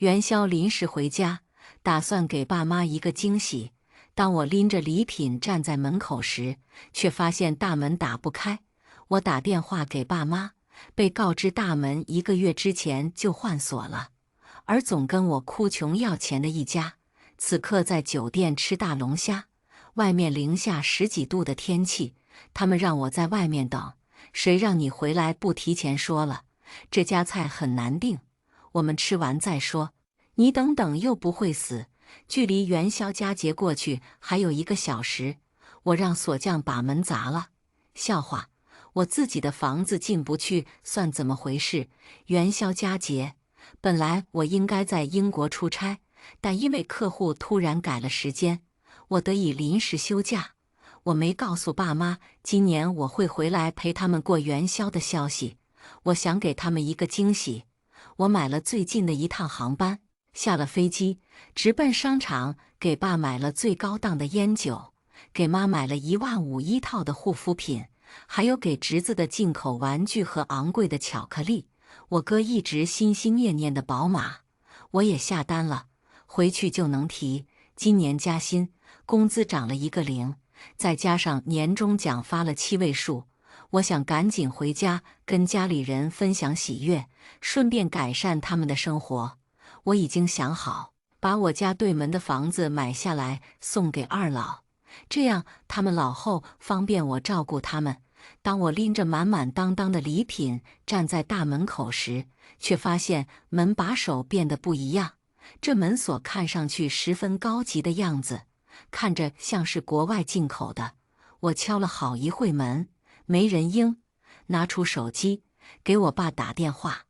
元宵临时回家，打算给爸妈一个惊喜。当我拎着礼品站在门口时，却发现大门打不开。我打电话给爸妈，被告知大门1个月之前就换锁了。而总跟我哭穷要钱的一家，此刻在酒店吃大龙虾，外面零下10几度的天气，他们让我在外面等。谁让你回来不提前说了？这家菜很难订，我们吃完再说。你等等又不会死，距离元宵佳节过去还有1个小时。我让锁匠把门砸了。笑话，我自己的房子进不去，算怎么回事？元宵佳节，本来我应该在英国出差，但因为客户突然改了时间，我得以临时休假。我没告诉爸妈今年我会回来陪他们过元宵的消息，我想给他们一个惊喜。我买了最近的一趟航班，下了飞机，直奔商场，给爸买了最高档的烟酒，给妈买了1.5万一套的护肤品，还有给侄子的进口玩具和昂贵的巧克力。我哥一直心心念念的宝马，我也下单了，回去就能提。今年加薪，工资涨了1个0，再加上年终奖发了7位数，我想赶紧回家跟家里人分享喜悦，顺便改善他们的生活。我已经想好，把我家对门的房子买下来送给二老，这样他们老后方便我照顾他们。当我拎着满满当当的礼品站在大门口时，却发现门把手变得不一样。这门锁看上去十分高级的样子，看着像是国外进口的。我敲了好一会门，没人应，拿出手机给我爸打电话。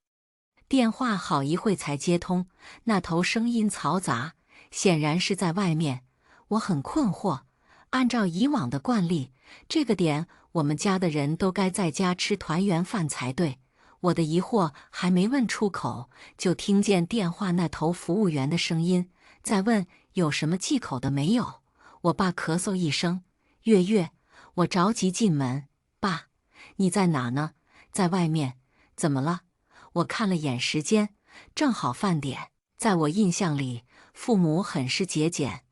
电话好一会才接通，那头声音嘈杂，显然是在外面。我很困惑，按照以往的惯例，这个点我们家的人都该在家吃团圆饭才对。我的疑惑还没问出口，就听见电话那头服务员的声音在问有什么忌口的没有。我爸咳嗽一声，月月。我着急进门，爸，你在哪呢？在外面。怎么了？我看了眼时间，正好饭点。在我印象里，父母很是节俭，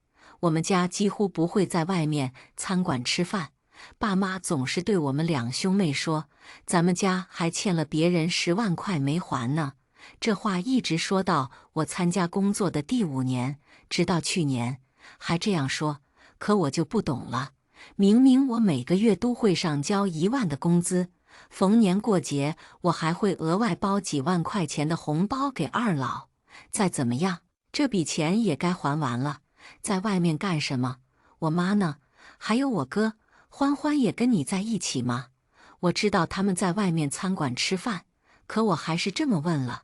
我们家几乎不会在外面餐馆吃饭。爸妈总是对我们2兄妹说，咱们家还欠了别人10万块没还呢。这话一直说到我参加工作的第5年，直到去年还这样说。可我就不懂了，明明我每个月都会上交1万的工资，逢年过节我还会额外包几万块钱的红包给二老。再怎么样，这笔钱也该还完了。在外面干什么？我妈呢？还有我哥欢欢也跟你在一起吗？我知道他们在外面餐馆吃饭，可我还是这么问了。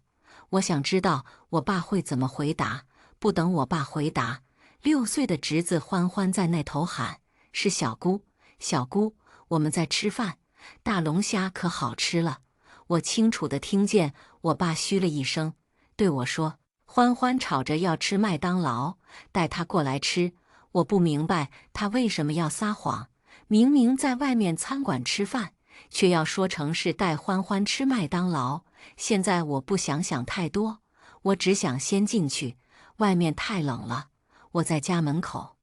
我想知道我爸会怎么回答。不等我爸回答，6岁的侄子欢欢在那头喊：是小姑，小姑，我们在吃饭，大龙虾可好吃了。我清楚地听见我爸嘘了一声，对我说：欢欢吵着要吃麦当劳，带他过来吃。我不明白他为什么要撒谎，明明在外面餐馆吃饭，却要说成是带欢欢吃麦当劳。现在我不想想太多，我只想先进去，外面太冷了。我在家门口，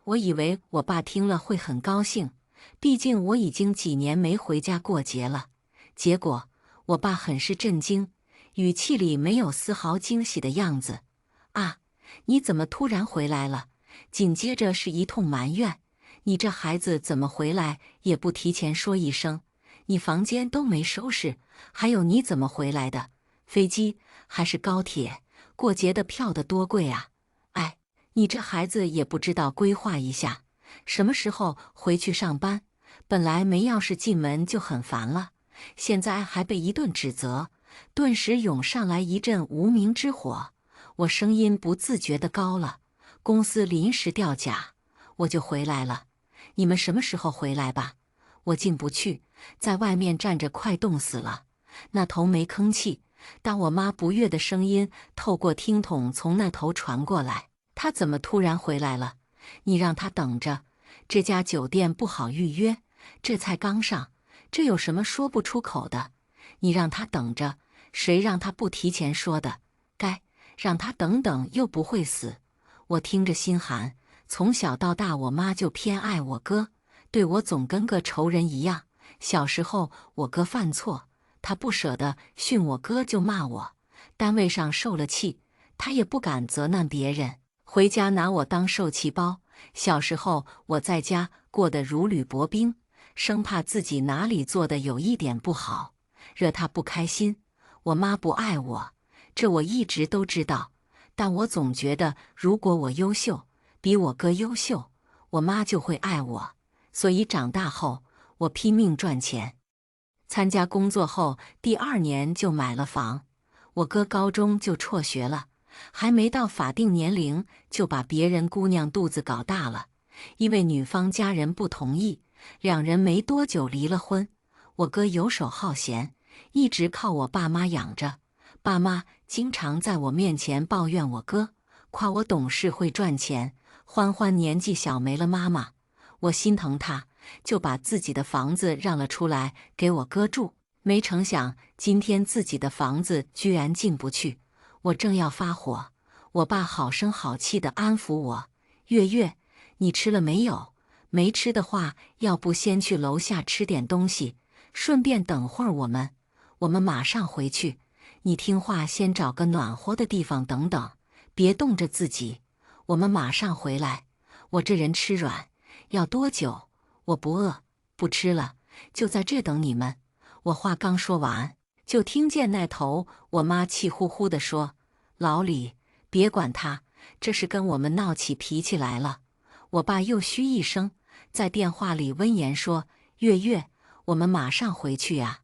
我以为我爸听了会很高兴，毕竟我已经几年没回家过节了。结果我爸很是震惊，语气里没有丝毫惊喜的样子。啊，你怎么突然回来了？紧接着是一通埋怨，你这孩子怎么回来也不提前说一声，你房间都没收拾，还有你怎么回来的？飞机还是高铁？过节的票得多贵啊！哎，你这孩子也不知道规划一下，什么时候回去上班？本来没钥匙进门就很烦了，现在还被一顿指责，顿时涌上来一阵无名之火。我声音不自觉地高了。公司临时调假，我就回来了。你们什么时候回来吧？我进不去，在外面站着快冻死了。那头没吭气。当我妈不悦的声音透过听筒从那头传过来，她怎么突然回来了？你让她等着，这家酒店不好预约，这才刚上，这有什么说不出口的？你让她等着，谁让她不提前说的？该让他等等又不会死。我听着心寒，从小到大我妈就偏爱我哥，对我总跟个仇人一样。小时候我哥犯错，她不舍得训我哥就骂我，单位上受了气，她也不敢责难别人，回家拿我当受气包。小时候我在家过得如履薄冰，生怕自己哪里做的有一点不好，惹她不开心。我妈不爱我，这我一直都知道，但我总觉得如果我优秀，比我哥优秀，我妈就会爱我。所以长大后，我拼命赚钱。参加工作后，第2年就买了房。我哥高中就辍学了，还没到法定年龄就把别人姑娘肚子搞大了。因为女方家人不同意，两人没多久离了婚。我哥游手好闲，一直靠我爸妈养着。爸妈经常在我面前抱怨我哥，夸我懂事会赚钱。欢欢年纪小没了妈妈，我心疼他，就把自己的房子让了出来给我哥住。没成想今天自己的房子居然进不去，我正要发火，我爸好声好气地安抚我：月月，你吃了没有？没吃的话，要不先去楼下吃点东西，顺便等会儿我们马上回去。你听话，先找个暖和的地方等等，别冻着自己。我们马上回来。我这人吃软，要多久？我不饿，不吃了，就在这等你们。我话刚说完，就听见那头我妈气呼呼地说：老李，别管他，这是跟我们闹起脾气来了。我爸又嘘一声，在电话里温言说：月月，我们马上回去呀。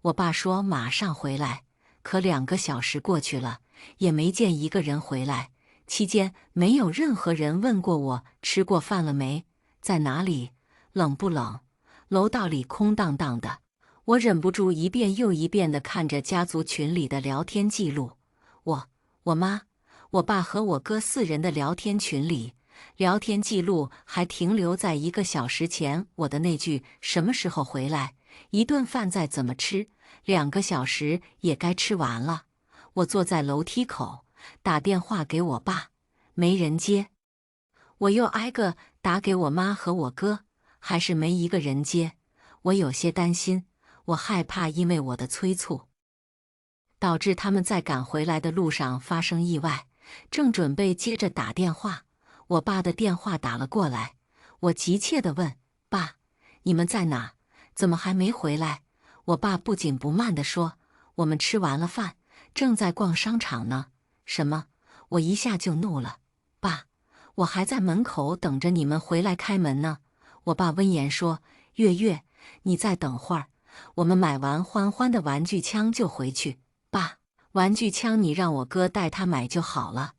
我爸说马上回来，可2个小时过去了，也没见一个人回来。期间没有任何人问过我吃过饭了没，在哪里，冷不冷，楼道里空荡荡的。我忍不住一遍又一遍地看着家族群里的聊天记录，我妈、我爸和我哥4人的聊天群里，聊天记录还停留在1个小时前我的那句什么时候回来，一顿饭再怎么吃，2个小时也该吃完了。我坐在楼梯口打电话给我爸，没人接。我又挨个打给我妈和我哥，还是没一个人接。我有些担心，我害怕因为我的催促，导致他们在赶回来的路上发生意外。正准备接着打电话，我爸的电话打了过来。我急切地问：爸，你们在哪？怎么还没回来？我爸不紧不慢地说：我们吃完了饭，正在逛商场呢。什么？我一下就怒了。爸，我还在门口等着你们回来开门呢。我爸温言说：月月，你再等会儿，我们买完欢欢的玩具枪就回去。爸，玩具枪你让我哥带他买就好了，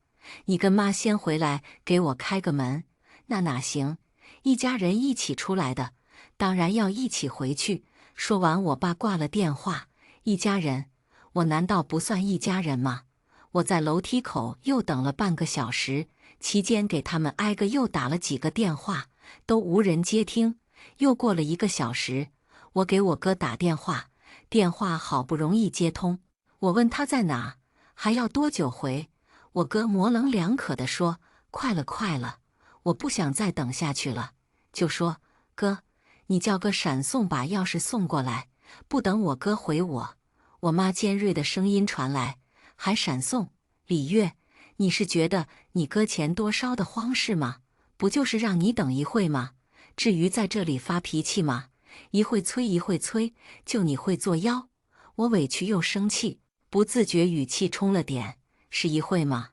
你跟妈先回来给我开个门。那哪行，一家人一起出来的，当然要一起回去。说完我爸挂了电话。一家人？我难道不算一家人吗？我在楼梯口又等了半个小时，期间给他们挨个又打了几个电话，都无人接听。又过了1个小时，我给我哥打电话，电话好不容易接通。我问他在哪，还要多久回？我哥模棱两可地说：快了快了，我不想再等下去了，就说：哥，你叫个闪送把钥匙送过来。不等我哥回我妈尖锐的声音传来：还闪送？李月，你是觉得你哥钱多烧得慌是吗？不就是让你等一会吗？至于在这里发脾气吗？一会催一会催，就你会作妖。我委屈又生气，不自觉语气冲了点。是一会吗？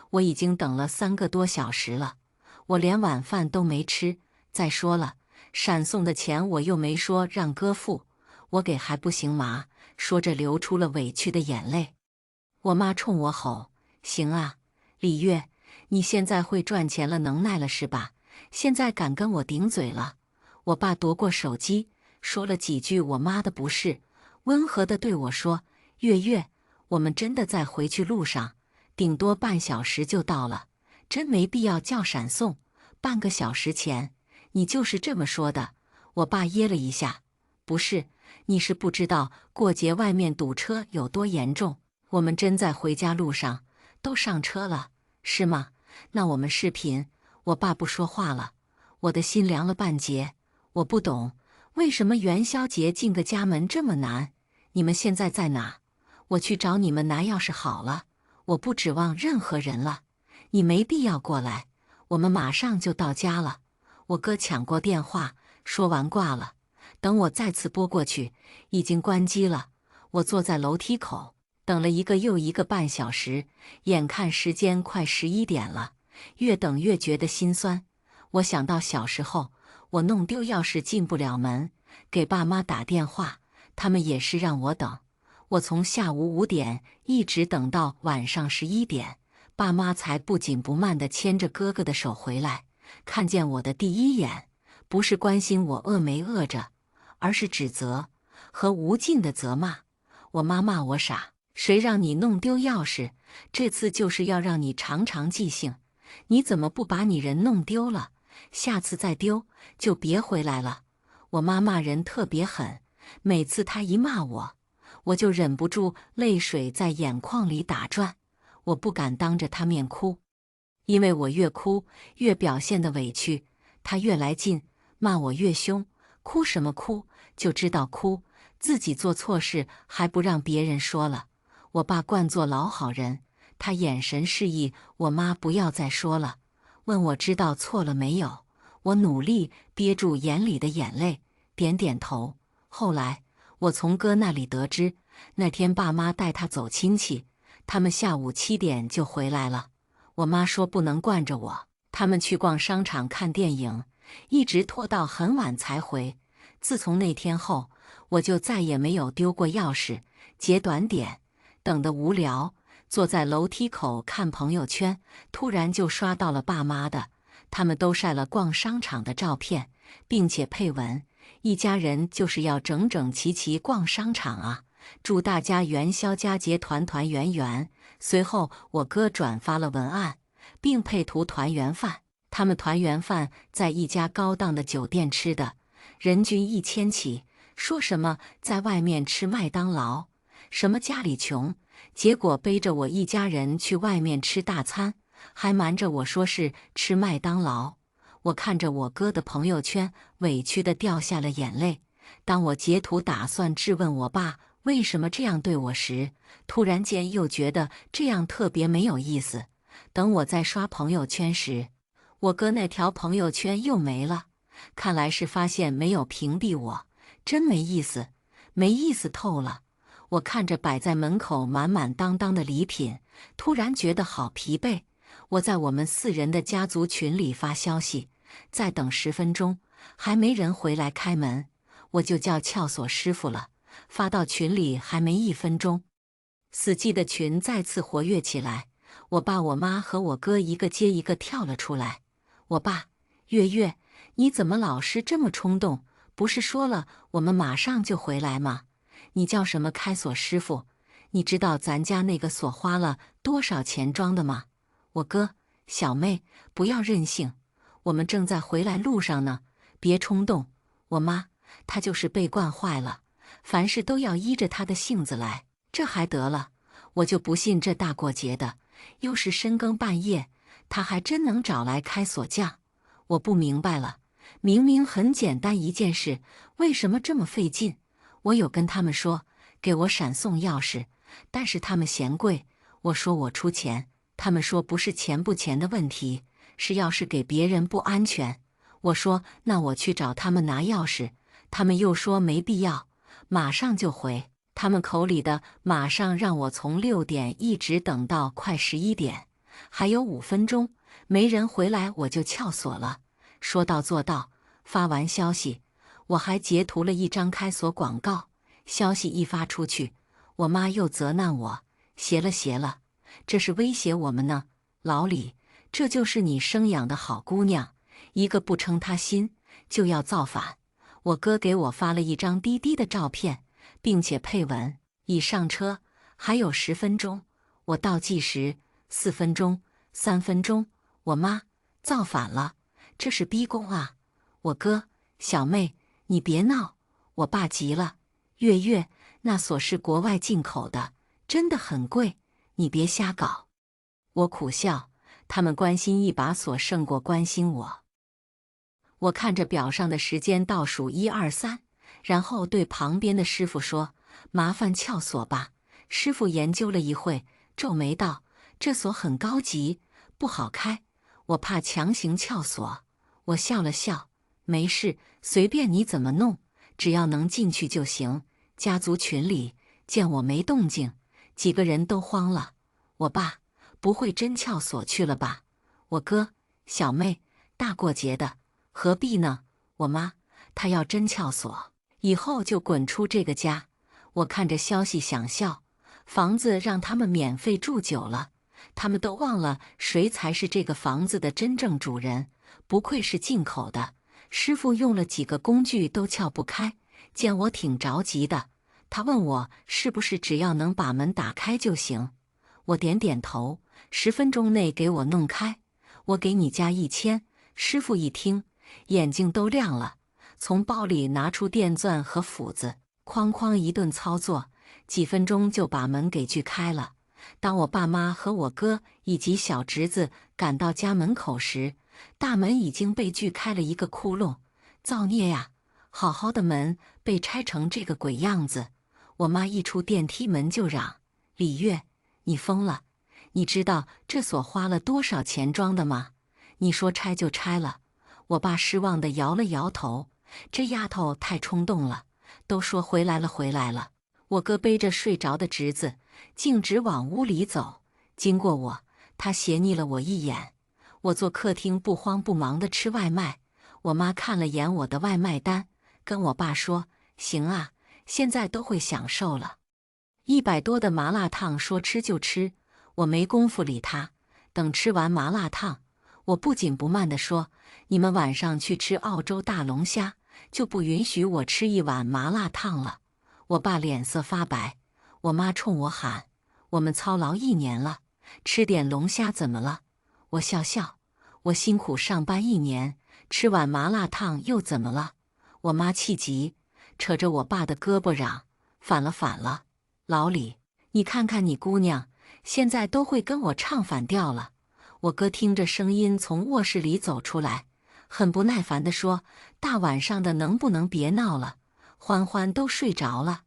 我已经等了3个多小时了，我连晚饭都没吃。再说了，闪送的钱我又没说让哥付，我给还不行吗？说着流出了委屈的眼泪。我妈冲我吼：行啊，李月，你现在会赚钱了，能耐了是吧？现在敢跟我顶嘴了。我爸夺过手机，说了几句我妈的不是，温和地对我说：月月，我们真的在回去路上，顶多半小时就到了，真没必要叫闪送。半个小时前你就是这么说的。我爸噎了一下：不是，你是不知道过节外面堵车有多严重，我们真在回家路上，都上车了，是吗？那我们视频。我爸不说话了，我的心凉了半截。我不懂，为什么元宵节进个家门这么难？你们现在在哪？我去找你们拿钥匙好了。我不指望任何人了，你没必要过来，我们马上就到家了。我哥抢过电话，说完挂了。等我再次拨过去，已经关机了。我坐在楼梯口，等了一个又一个半小时，眼看时间快11点了，越等越觉得心酸。我想到小时候，我弄丢钥匙进不了门，给爸妈打电话，他们也是让我等。我从下午5点一直等到晚上11点，爸妈才不紧不慢地牵着哥哥的手回来。看见我的第一眼，不是关心我饿没饿着，而是指责和无尽的责骂。我妈骂我傻，谁让你弄丢钥匙？这次就是要让你尝尝记性。你怎么不把你人弄丢了？下次再丢就别回来了。我妈骂人特别狠，每次她一骂我，我就忍不住泪水在眼眶里打转。我不敢当着她面哭，因为我越哭越表现得委屈，她越来劲，骂我越凶。哭什么哭？就知道哭，自己做错事还不让别人说了。我爸惯做老好人，他眼神示意我妈不要再说了，问我知道错了没有。我努力憋住眼里的眼泪，点点头。后来我从哥那里得知，那天爸妈带他走亲戚，他们下午7点就回来了。我妈说不能惯着我，他们去逛商场看电影，一直拖到很晚才回。自从那天后，我就再也没有丢过钥匙。截短点，等得无聊，坐在楼梯口看朋友圈，突然就刷到了爸妈的，他们都晒了逛商场的照片，并且配文：一家人就是要整整齐齐逛商场啊，祝大家元宵佳节团团圆圆。随后我哥转发了文案，并配图团圆饭。他们团圆饭在一家高档的酒店吃的，人均1000起，说什么在外面吃麦当劳，什么家里穷，结果背着我一家人去外面吃大餐，还瞒着我说是吃麦当劳。我看着我哥的朋友圈，委屈地掉下了眼泪。当我截图打算质问我爸为什么这样对我时，突然间又觉得这样特别没有意思。等我在刷朋友圈时，我哥那条朋友圈又没了，看来是发现没有屏蔽我，真没意思，没意思透了。我看着摆在门口满满当当的礼品，突然觉得好疲惫。我在我们4人的家族群里发消息，再等10分钟，还没人回来开门，我就叫撬锁师傅了。发到群里还没1分钟，死寂的群再次活跃起来。我爸、我妈和我哥一个接一个跳了出来。我爸：月月，你怎么老是这么冲动？不是说了我们马上就回来吗？你叫什么开锁师傅？你知道咱家那个锁花了多少钱装的吗？我哥：小妹，不要任性，我们正在回来路上呢，别冲动。我妈：他就是被惯坏了，凡事都要依着他的性子来，这还得了？我就不信这大过节的，又是深更半夜，他还真能找来开锁匠。我不明白了，明明很简单一件事，为什么这么费劲？我有跟他们说给我闪送钥匙，但是他们嫌贵，我说我出钱，他们说不是钱不钱的问题，是钥匙给别人不安全。我说那我去找他们拿钥匙，他们又说没必要，马上就回。他们口里的马上让我从6点一直等到快11点，还有5分钟，没人回来我就撬锁了。说到做到，发完消息，我还截图了一张开锁广告。消息一发出去，我妈又责难我，邪了，这是威胁我们呢。老李，这就是你生养的好姑娘，一个不称她心就要造反。我哥给我发了一张滴滴的照片，并且配文：已上车，还有10分钟。我倒计时：4分钟、3分钟。我妈：造反了，这是逼宫啊！我哥：小妹，你别闹。我爸急了：月月，那锁是国外进口的，真的很贵，你别瞎搞。我苦笑，他们关心一把锁胜过关心我。我看着表上的时间倒数1、2、3，然后对旁边的师傅说：“麻烦撬锁吧。”师傅研究了一会，皱眉道：“这锁很高级，不好开，我怕强行撬锁。”我笑了笑：“没事，随便你怎么弄，只要能进去就行。”家族群里见我没动静，几个人都慌了。我爸不会真撬锁去了吧？我哥、小妹大过节的，何必呢？我妈她要真撬锁，以后就滚出这个家。我看着消息想笑，房子让他们免费住久了，他们都忘了谁才是这个房子的真正主人。不愧是进口的，师傅用了几个工具都撬不开。见我挺着急的，他问我是不是只要能把门打开就行。我点点头，10分钟内给我弄开，我给你加1000。师傅一听，眼睛都亮了，从包里拿出电钻和斧子，哐哐一顿操作，几分钟就把门给锯开了。当我爸妈和我哥以及小侄子赶到家门口时，大门已经被锯开了一个窟窿。造孽呀！好好的门被拆成这个鬼样子。我妈一出电梯门就嚷：“李月，你疯了！你知道这锁花了多少钱装的吗？你说拆就拆了。”我爸失望地摇了摇头：“这丫头太冲动了，都说回来了回来了。”我哥背着睡着的侄子，径直往屋里走。经过我，他斜睨了我一眼。我坐客厅不慌不忙地吃外卖。我妈看了眼我的外卖单，跟我爸说：“行啊，现在都会享受了。”100多的麻辣烫说吃就吃，我没工夫理他。等吃完麻辣烫，我不紧不慢地说：“你们晚上去吃澳洲大龙虾，就不允许我吃一碗麻辣烫了。”我爸脸色发白，我妈冲我喊：“我们操劳1年了，吃点龙虾怎么了？”我笑笑：“我辛苦上班1年，吃碗麻辣烫又怎么了？”我妈气急，扯着我爸的胳膊嚷：“反了反了！老李，你看看你姑娘，现在都会跟我唱反调了。”我哥听着声音从卧室里走出来，很不耐烦地说：“大晚上的能不能别闹了？欢欢都睡着了。”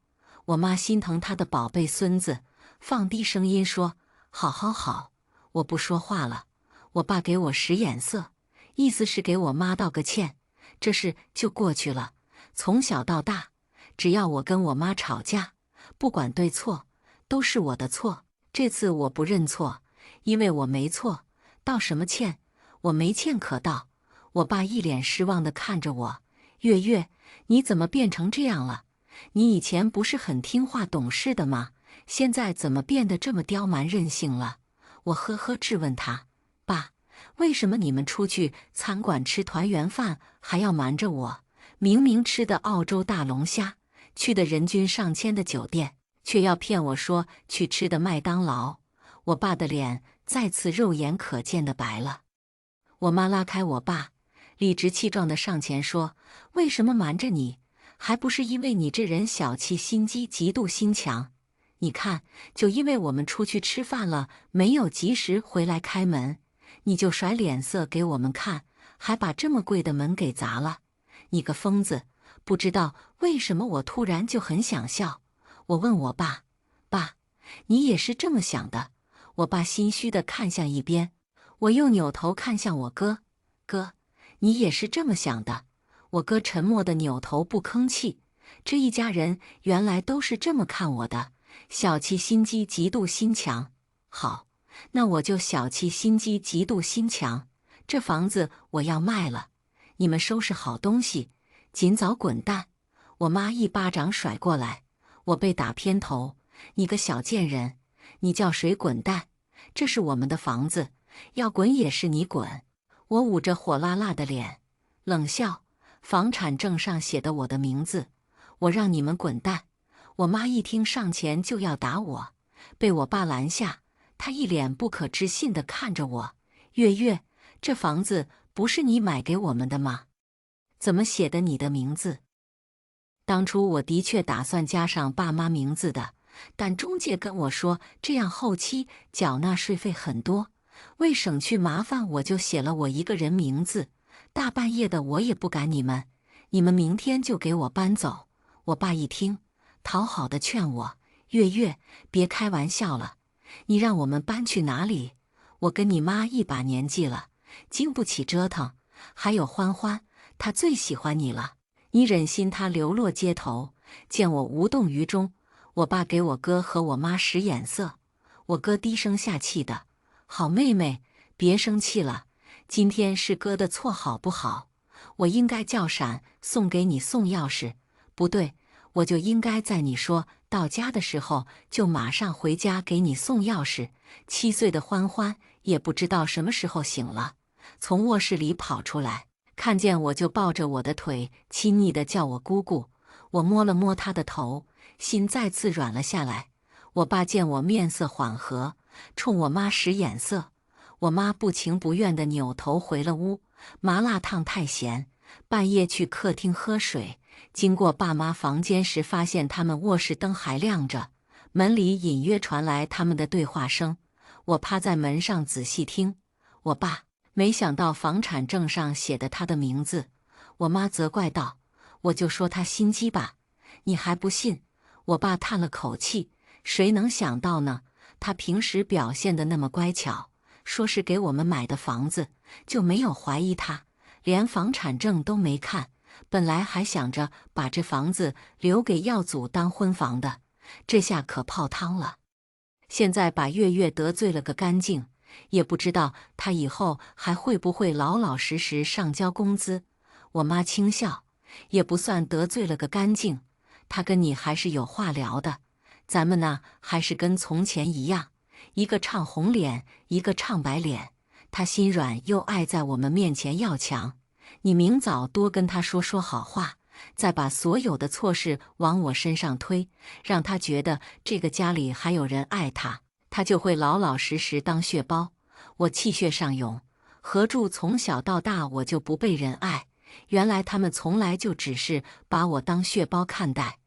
我妈心疼她的宝贝孙子，放低声音说：“好好好，我不说话了。”我爸给我使眼色，意思是给我妈道个歉，这事就过去了。从小到大，只要我跟我妈吵架，不管对错，都是我的错。这次我不认错，因为我没错，道什么歉？我没歉可道。我爸一脸失望地看着我：“月月，你怎么变成这样了？你以前不是很听话懂事的吗？现在怎么变得这么刁蛮任性了？”我呵呵质问他：“爸，为什么你们出去餐馆吃团圆饭还要瞒着我？明明吃的澳洲大龙虾，去的人均上千的酒店，却要骗我说去吃的麦当劳？”我爸的脸再次肉眼可见的白了。我妈拉开我爸，理直气壮地上前说：“为什么瞒着你？还不是因为你这人小气心机嫉妒心强。你看，就因为我们出去吃饭了，没有及时回来开门，你就甩脸色给我们看，还把这么贵的门给砸了。你个疯子！”不知道为什么我突然就很想笑。我问我爸：“爸，你也是这么想的？”我爸心虚地看向一边，我又扭头看向我哥：“哥，你也是这么想的？”我哥沉默地扭头不吭气。这一家人原来都是这么看我的，小气心机嫉妒心强。好，那我就小气心机嫉妒心强。这房子我要卖了，你们收拾好东西，尽早滚蛋！我妈一巴掌甩过来，我被打偏头。你个小贱人，你叫谁滚蛋？这是我们的房子，要滚也是你滚！我捂着火辣辣的脸，冷笑：“房产证上写的我的名字，我让你们滚蛋！”我妈一听上前就要打我，被我爸拦下。他一脸不可置信地看着我：“月月，这房子不是你买给我们的吗？怎么写的你的名字？”当初我的确打算加上爸妈名字的，但中介跟我说这样后期缴纳税费很多，为省去麻烦，我就写了我一个人名字。大半夜的，我也不赶你们，你们明天就给我搬走。我爸一听，讨好的劝我：月月，别开玩笑了，你让我们搬去哪里？我跟你妈一把年纪了，经不起折腾。还有欢欢，她最喜欢你了，你忍心她流落街头？见我无动于衷，我爸给我哥和我妈使眼色。我哥低声下气的：好妹妹，别生气了，今天是哥的错好不好？我应该叫闪送给你送钥匙，不对，我就应该在你说到家的时候就马上回家给你送钥匙。7岁的欢欢也不知道什么时候醒了，从卧室里跑出来，看见我就抱着我的腿，亲昵地叫我姑姑。我摸了摸他的头，心再次软了下来。我爸见我面色缓和，冲我妈使眼色。我妈不情不愿地扭头回了屋。麻辣烫太咸，半夜去客厅喝水，经过爸妈房间时，发现他们卧室灯还亮着，门里隐约传来他们的对话声。我趴在门上仔细听，我爸没想到房产证上写的他的名字。我妈责怪道：我就说他心机吧，你还不信？我爸叹了口气，谁能想到呢？他平时表现得那么乖巧，说是给我们买的房子，就没有怀疑他，连房产证都没看。本来还想着把这房子留给耀祖当婚房的，这下可泡汤了。现在把月月得罪了个干净，也不知道他以后还会不会老老实实上交工资。我妈轻笑，也不算得罪了个干净，他跟你还是有话聊的。咱们呢，还是跟从前一样，一个唱红脸，一个唱白脸。他心软又爱在我们面前要强，你明早多跟他说说好话，再把所有的错事往我身上推，让他觉得这个家里还有人爱他，他就会老老实实当血包。我气血上涌，合住从小到大我就不被人爱，原来他们从来就只是把我当血包看待，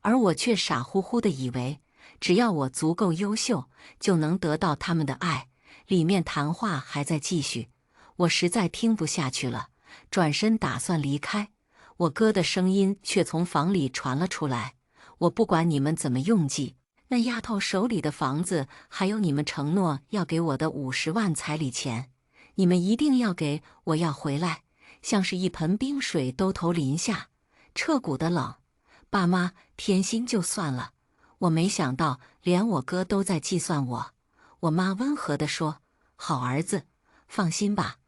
而我却傻乎乎的以为，只要我足够优秀，就能得到他们的爱。里面谈话还在继续，我实在听不下去了，转身打算离开。我哥的声音却从房里传了出来：我不管你们怎么用计，那丫头手里的房子，还有你们承诺要给我的50万彩礼钱，你们一定要给我要回来。像是一盆冰水兜头淋下，彻骨的冷。爸妈偏心就算了，我没想到连我哥都在计算我。我妈温和地说：好儿子，放心吧，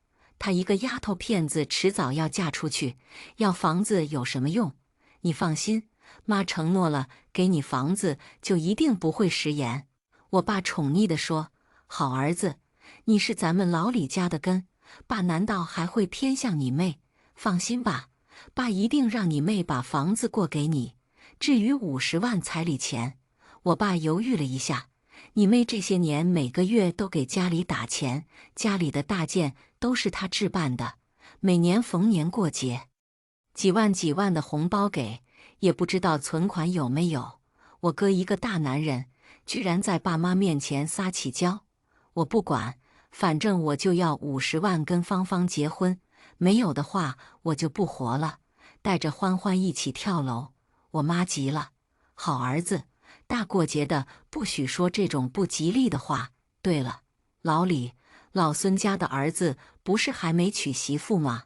她一个丫头片子迟早要嫁出去，要房子有什么用？你放心，妈承诺了给你房子，就一定不会食言。我爸宠溺地说：好儿子，你是咱们老李家的根，爸难道还会偏向你妹？放心吧，爸一定让你妹把房子过给你。至于50万彩礼钱，我爸犹豫了一下，你妹这些年每个月都给家里打钱，家里的大件都是她置办的，每年逢年过节，几万几万的红包给，也不知道存款有没有。我哥一个大男人，居然在爸妈面前撒起娇。我不管，反正我就要50万跟芳芳结婚，没有的话我就不活了，带着欢欢一起跳楼。我妈急了：好儿子，大过节的不许说这种不吉利的话。对了，老李，老孙家的儿子不是还没娶媳妇吗？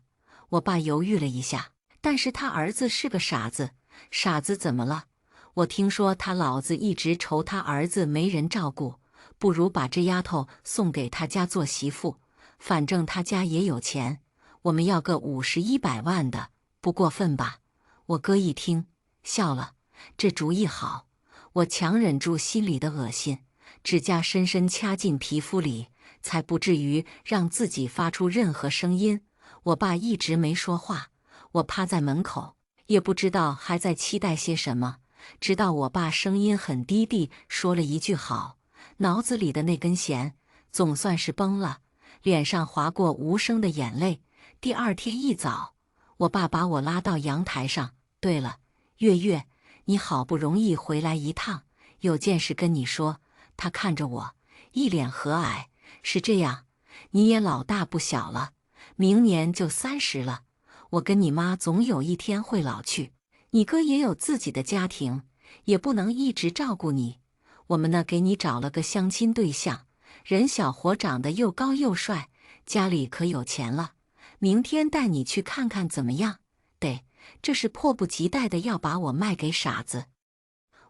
我爸犹豫了一下，但是他儿子是个傻子。傻子怎么了？我听说他老子一直愁他儿子没人照顾，不如把这丫头送给他家做媳妇，反正他家也有钱，我们要个50、100万的，不过分吧？我哥一听笑了，这主意好。我强忍住心里的恶心，指甲深深掐进皮肤里，才不至于让自己发出任何声音。我爸一直没说话，我趴在门口，也不知道还在期待些什么，直到我爸声音很低地说了一句好，脑子里的那根弦总算是崩了，脸上划过无声的眼泪。第二天一早，我爸把我拉到阳台上：对了，月月，你好不容易回来一趟，有件事跟你说。他看着我，一脸和蔼：是这样，你也老大不小了，明年就30了。我跟你妈总有一天会老去，你哥也有自己的家庭，也不能一直照顾你。我们呢，给你找了个相亲对象，人小伙长得又高又帅，家里可有钱了。明天带你去看看怎么样？对，这是迫不及待的要把我卖给傻子。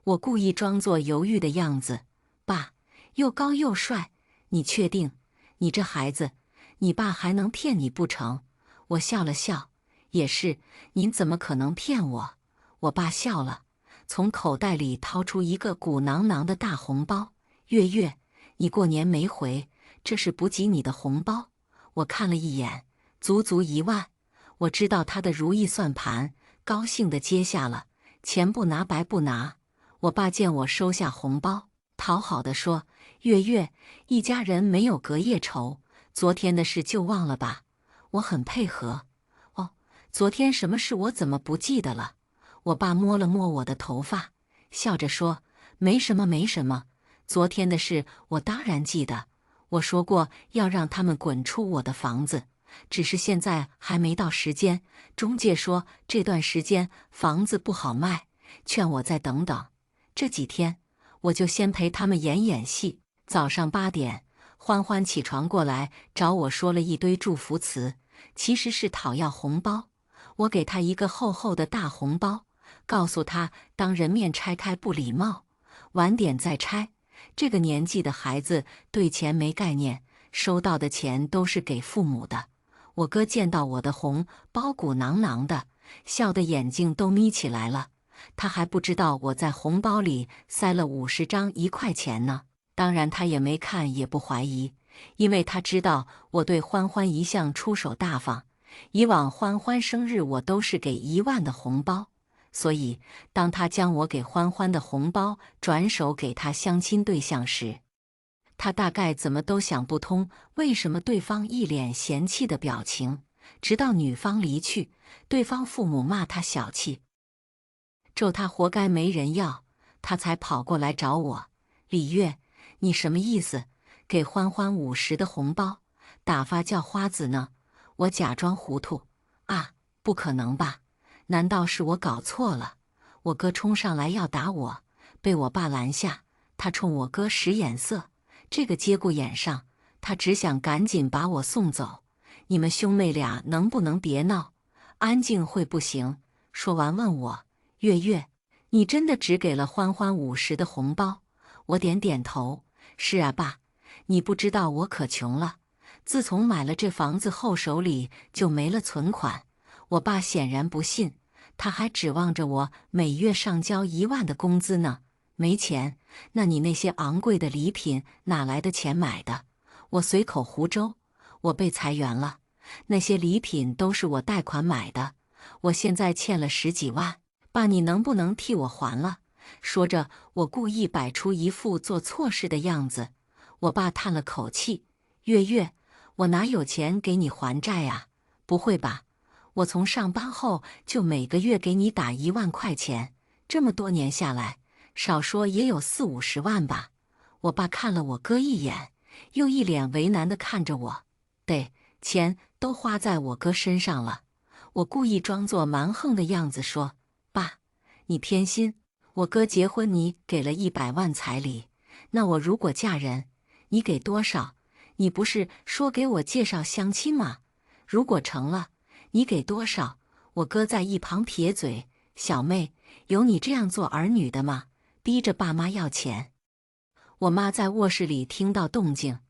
我故意装作犹豫的样子，爸，又高又帅，你确定？你这孩子，你爸还能骗你不成？我笑了笑，也是，您怎么可能骗我？我爸笑了，从口袋里掏出一个鼓囊囊的大红包。月月，你过年没回，这是补给你的红包。我看了一眼，足足1万。我知道他的如意算盘，高兴地接下了，钱不拿白不拿。我爸见我收下红包，讨好地说：“月月，一家人没有隔夜仇，昨天的事就忘了吧。”我很配合。哦，昨天什么事我怎么不记得了？我爸摸了摸我的头发，笑着说：“没什么，没什么。昨天的事我当然记得。我说过要让他们滚出我的房子，只是现在还没到时间。中介说这段时间房子不好卖，劝我再等等。这几天我就先陪他们演演戏。”早上8点，欢欢起床过来找我说了一堆祝福词，其实是讨要红包。我给他一个厚厚的大红包，告诉他当人面拆开不礼貌，晚点再拆。这个年纪的孩子对钱没概念，收到的钱都是给父母的。我哥见到我的红包鼓囊囊的，笑得眼睛都眯起来了。他还不知道我在红包里塞了50张1块钱呢。当然他也没看，也不怀疑，因为他知道我对欢欢一向出手大方。以往欢欢生日我都是给1万的红包，所以当他将我给欢欢的红包转手给他相亲对象时，他大概怎么都想不通为什么对方一脸嫌弃的表情。直到女方离去，对方父母骂他小气，咒他活该没人要，他才跑过来找我。李月，你什么意思？给欢欢50的红包，打发叫花子呢？我假装糊涂，啊，不可能吧？难道是我搞错了？我哥冲上来要打我，被我爸拦下。他冲我哥使眼色，这个节骨眼上，他只想赶紧把我送走。你们兄妹俩能不能别闹？安静会不行。说完问我，月月，你真的只给了欢欢50的红包？我点点头，是啊，爸，你不知道我可穷了。自从买了这房子后，手里就没了存款。我爸显然不信，他还指望着我每月上交1万的工资呢。没钱，那你那些昂贵的礼品哪来的钱买的？我随口胡诌，我被裁员了，那些礼品都是我贷款买的，我现在欠了10几万，爸，你能不能替我还了？说着，我故意摆出一副做错事的样子。我爸叹了口气：“月月，我哪有钱给你还债啊？不会吧？我从上班后就每个月给你打1万块钱，这么多年下来，少说也有40、50万吧？”我爸看了我哥一眼，又一脸为难地看着我。对，钱都花在我哥身上了。我故意装作蛮横的样子说：“爸，你偏心。我哥结婚你给了100万彩礼，那我如果嫁人，你给多少？你不是说给我介绍相亲吗？如果成了，你给多少？”我哥在一旁撇嘴：“小妹，有你这样做儿女的吗？逼着爸妈要钱。”我妈在卧室里听到动静，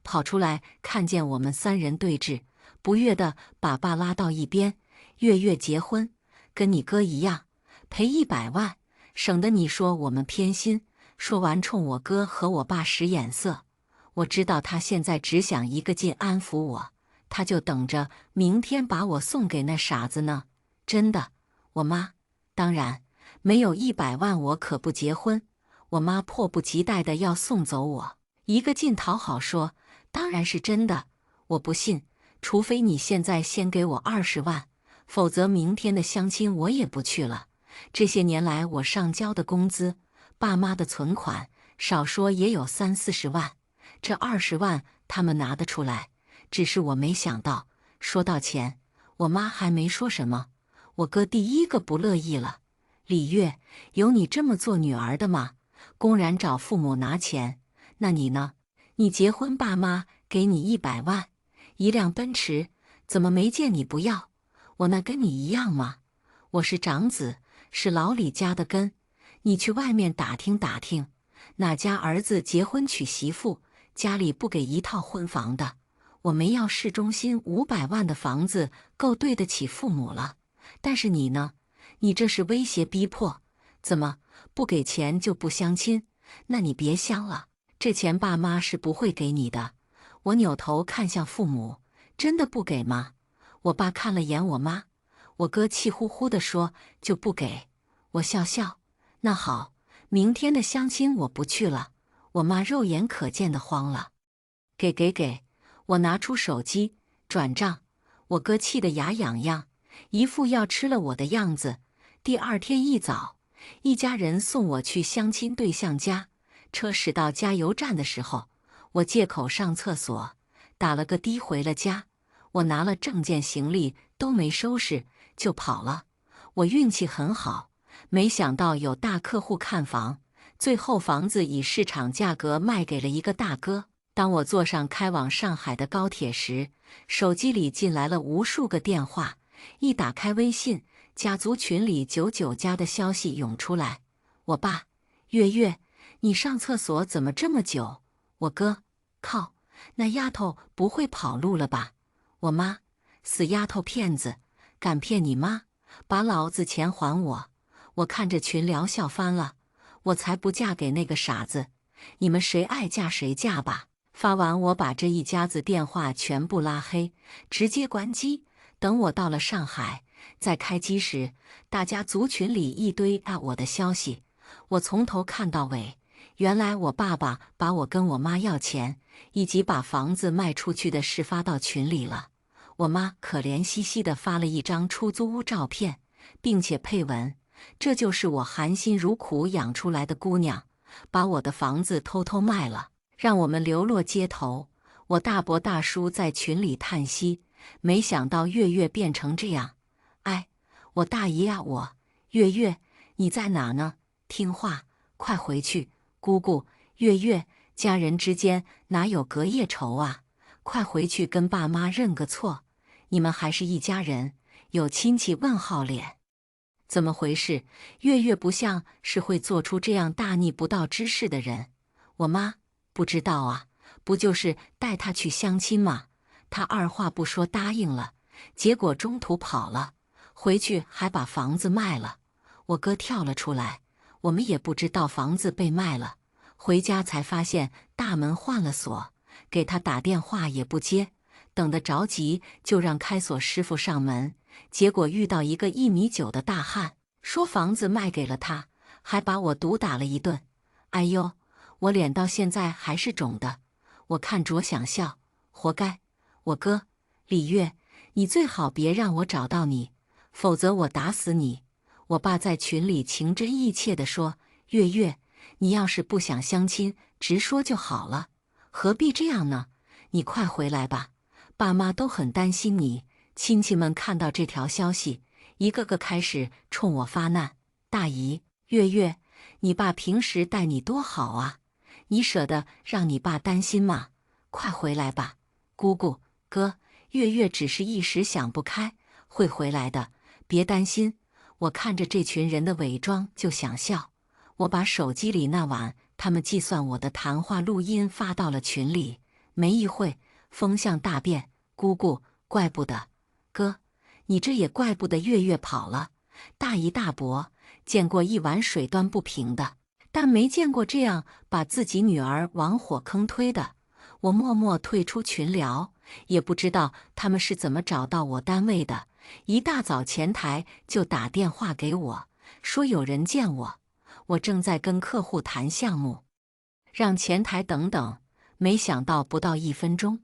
跑出来看见我们3人对峙，不悦地把爸拉到一边：“月月结婚，跟你哥一样，赔100万。省得你说我们偏心。”说完冲我哥和我爸使眼色。我知道他现在只想一个劲安抚我，他就等着明天把我送给那傻子呢。真的，我妈，当然，没有100万我可不结婚。我妈迫不及待地要送走我，一个劲讨好说：“当然是真的。”我不信，除非你现在先给我20万，否则明天的相亲我也不去了。这些年来我上交的工资，爸妈的存款，少说也有30、40万，这20万他们拿得出来，只是我没想到，说到钱，我妈还没说什么，我哥第一个不乐意了。李月，有你这么做女儿的吗？公然找父母拿钱，那你呢？你结婚，爸妈给你100万，一辆奔驰，怎么没见你不要？我那跟你一样吗？我是长子，是老李家的根，你去外面打听打听，哪家儿子结婚娶媳妇，家里不给一套婚房的？我没要市中心500万的房子，够对得起父母了。但是你呢？你这是威胁逼迫，怎么不给钱就不相亲？那你别相了，这钱爸妈是不会给你的。我扭头看向父母，真的不给吗？我爸看了眼我妈，我哥气呼呼地说就不给。我笑笑，那好，明天的相亲我不去了。我妈肉眼可见的慌了，给！我拿出手机转账，我哥气得牙痒痒，一副要吃了我的样子。第二天一早，一家人送我去相亲对象家。车驶到加油站的时候，我借口上厕所，打了个的回了家。我拿了证件行李都没收拾就跑了。我运气很好，没想到有大客户看房，最后房子以市场价格卖给了一个大哥。当我坐上开往上海的高铁时，手机里进来了无数个电话，一打开微信，家族群里99加的消息涌出来。我爸，月月，你上厕所怎么这么久？我哥，靠，那丫头不会跑路了吧？我妈，死丫头骗子，敢骗你妈，把老子钱还我！我看着群聊笑翻了，我才不嫁给那个傻子，你们谁爱嫁谁嫁吧。发完，我把这一家子电话全部拉黑，直接关机。等我到了上海，在开机时，大家族群里一堆我的消息，我从头看到尾。原来我爸爸把我跟我妈要钱，以及把房子卖出去的事发到群里了。我妈可怜兮兮地发了一张出租屋照片，并且配文：这就是我含辛茹苦养出来的姑娘，把我的房子偷偷卖了，让我们流落街头。我大伯大叔在群里叹息，没想到月月变成这样。哎，我大姨啊，月月，你在哪呢？听话，快回去。姑姑，月月，家人之间哪有隔夜仇啊？快回去跟爸妈认个错，你们还是一家人。有亲戚问号脸。怎么回事？月月不像是会做出这样大逆不道之事的人。我妈，不知道啊，不就是带她去相亲吗？她二话不说答应了，结果中途跑了，回去还把房子卖了。我哥跳了出来，我们也不知道房子被卖了，回家才发现大门换了锁，给他打电话也不接，等得着急就让开锁师傅上门，结果遇到一个1.9米的大汉，说房子卖给了他，还把我毒打了一顿。哎呦，我脸到现在还是肿的，我看着想笑，活该。我哥，李月，你最好别让我找到你，否则我打死你。我爸在群里情真意切地说：月月，你要是不想相亲，直说就好了，何必这样呢？你快回来吧，爸妈都很担心你。亲戚们看到这条消息，一个个开始冲我发难。大姨，月月，你爸平时待你多好啊，你舍得让你爸担心吗？快回来吧。姑姑，哥，月月只是一时想不开，会回来的，别担心。我看着这群人的伪装就想笑。我把手机里那晚他们计算我的谈话录音发到了群里，没一会风向大变。姑姑，怪不得。哥，你这也怪不得月月跑了。大姨大伯见过一碗水端不平的，但没见过这样把自己女儿往火坑推的。我默默退出群聊，也不知道他们是怎么找到我单位的。一大早前台就打电话给我，说有人见我，我正在跟客户谈项目，让前台等等。没想到不到1分钟，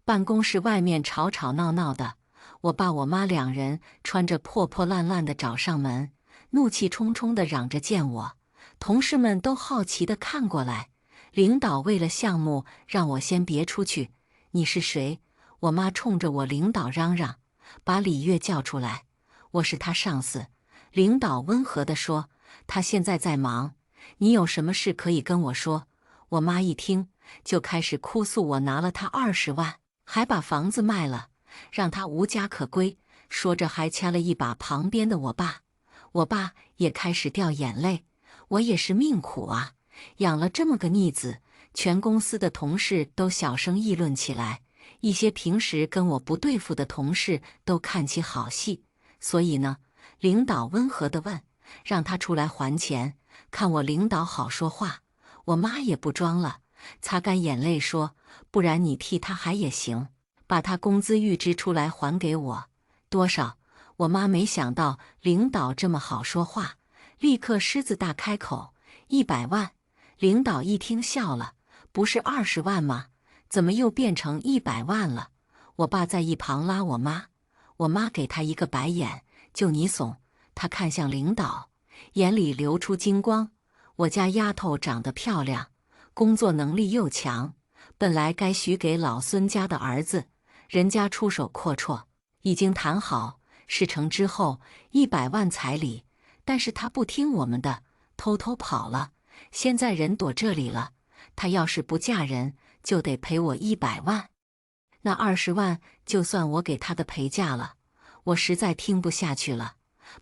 办公室外面吵吵闹闹的，我爸我妈2人穿着破破烂烂的找上门，怒气冲冲地嚷着见我。同事们都好奇地看过来，领导为了项目让我先别出去，你是谁？我妈冲着我领导嚷嚷，把李月叫出来。我是他上司。领导温和地说，他现在在忙，你有什么事可以跟我说。我妈一听就开始哭诉，我拿了他20万，还把房子卖了，让他无家可归。说着还掐了一把旁边的我爸。我爸也开始掉眼泪，我也是命苦啊，养了这么个逆子。全公司的同事都小声议论起来，一些平时跟我不对付的同事都看起好戏。所以呢，领导温和地问，让他出来还钱。看我领导好说话，我妈也不装了，擦干眼泪说，不然你替他还也行，把他工资预支出来还给我。多少？我妈没想到领导这么好说话，立刻狮子大开口，100万。领导一听笑了，不是20万吗？怎么又变成100万了？我爸在一旁拉我妈，我妈给他一个白眼，就你怂。他看向领导，眼里流出金光。我家丫头长得漂亮，工作能力又强，本来该许给老孙家的儿子，人家出手阔绰，已经谈好，事成之后100万彩礼，但是他不听我们的，偷偷跑了。现在人躲这里了，他要是不嫁人，就得赔我100万。那20万就算我给他的陪嫁了。我实在听不下去了，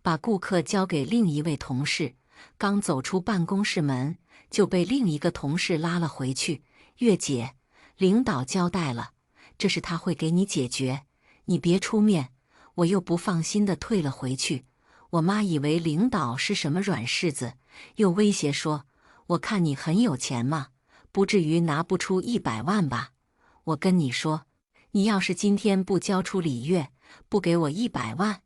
把顾客交给另一位同事，刚走出办公室门，就被另一个同事拉了回去。月姐，领导交代了，这事他会给你解决，你别出面。我又不放心地退了回去。我妈以为领导是什么软柿子，又威胁说，我看你很有钱嘛，不至于拿不出100万吧。我跟你说，你要是今天不交出礼月，不给我100万，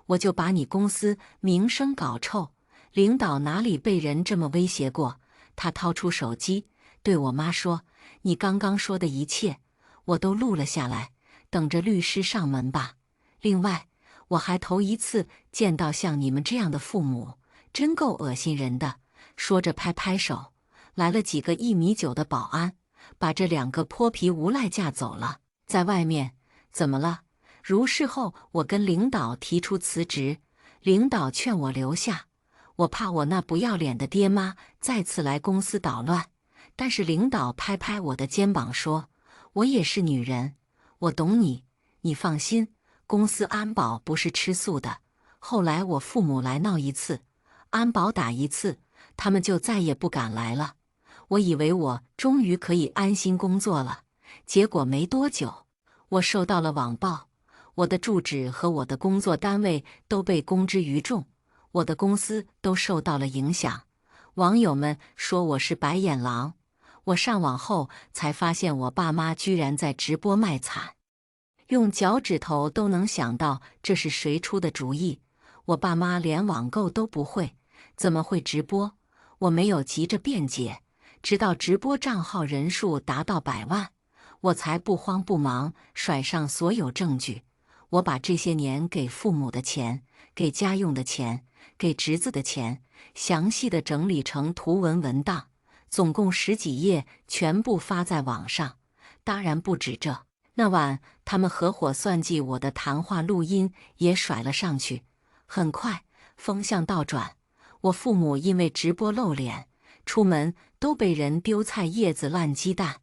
我就把你公司名声搞臭。领导哪里被人这么威胁过？他掏出手机对我妈说，你刚刚说的一切我都录了下来，等着律师上门吧。另外，我还头一次见到像你们这样的父母，真够恶心人的。说着拍拍手，来了几个1.9米的保安，把这2个泼皮无赖架走了。在外面怎么了？如事后我跟领导提出辞职，领导劝我留下，我怕我那不要脸的爹妈再次来公司捣乱。但是领导拍拍我的肩膀说，我也是女人，我懂你，你放心，公司安保不是吃素的。后来我父母来闹一次，安保打一次，他们就再也不敢来了。我以为我终于可以安心工作了，结果没多久，我受到了网暴，我的住址和我的工作单位都被公之于众，我的公司都受到了影响。网友们说我是白眼狼。我上网后才发现，我爸妈居然在直播卖惨，用脚趾头都能想到这是谁出的主意。我爸妈连网购都不会，怎么会直播？我没有急着辩解，直到直播账号人数达到100万，我才不慌不忙甩上所有证据。我把这些年给父母的钱、给家用的钱、给侄子的钱，详细的整理成图文文档，总共10几页，全部发在网上。当然不止这，那晚他们合伙算计我的谈话录音也甩了上去。很快风向倒转，我父母因为直播露脸，出门都被人丢菜叶子烂鸡蛋。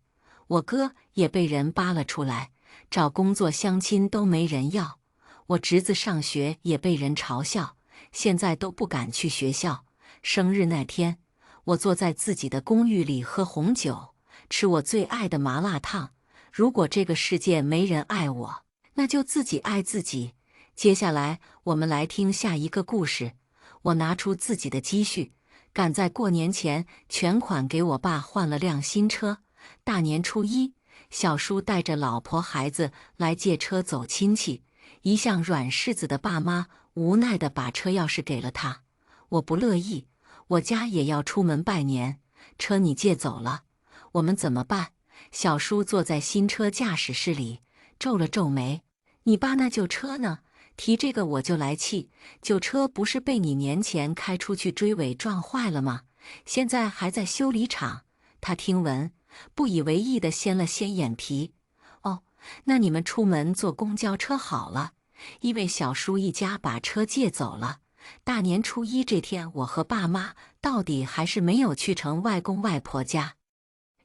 我哥也被人扒了出来，找工作相亲都没人要。我侄子上学也被人嘲笑，现在都不敢去学校。生日那天，我坐在自己的公寓里喝红酒，吃我最爱的麻辣烫。如果这个世界没人爱我，那就自己爱自己。接下来我们来听下一个故事。我拿出自己的积蓄，赶在过年前全款给我爸换了辆新车。大年初一，小叔带着老婆孩子来借车走亲戚，一向软柿子的爸妈无奈地把车钥匙给了他。我不乐意，我家也要出门拜年，车你借走了，我们怎么办？小叔坐在新车驾驶室里，皱了皱眉。你爸那旧车呢？提这个我就来气，旧车不是被你年前开出去追尾撞坏了吗？现在还在修理厂。他听闻，不以为意地掀了掀眼皮。哦，那你们出门坐公交车好了，因为小叔一家把车借走了。大年初一这天，我和爸妈到底还是没有去成外公外婆家。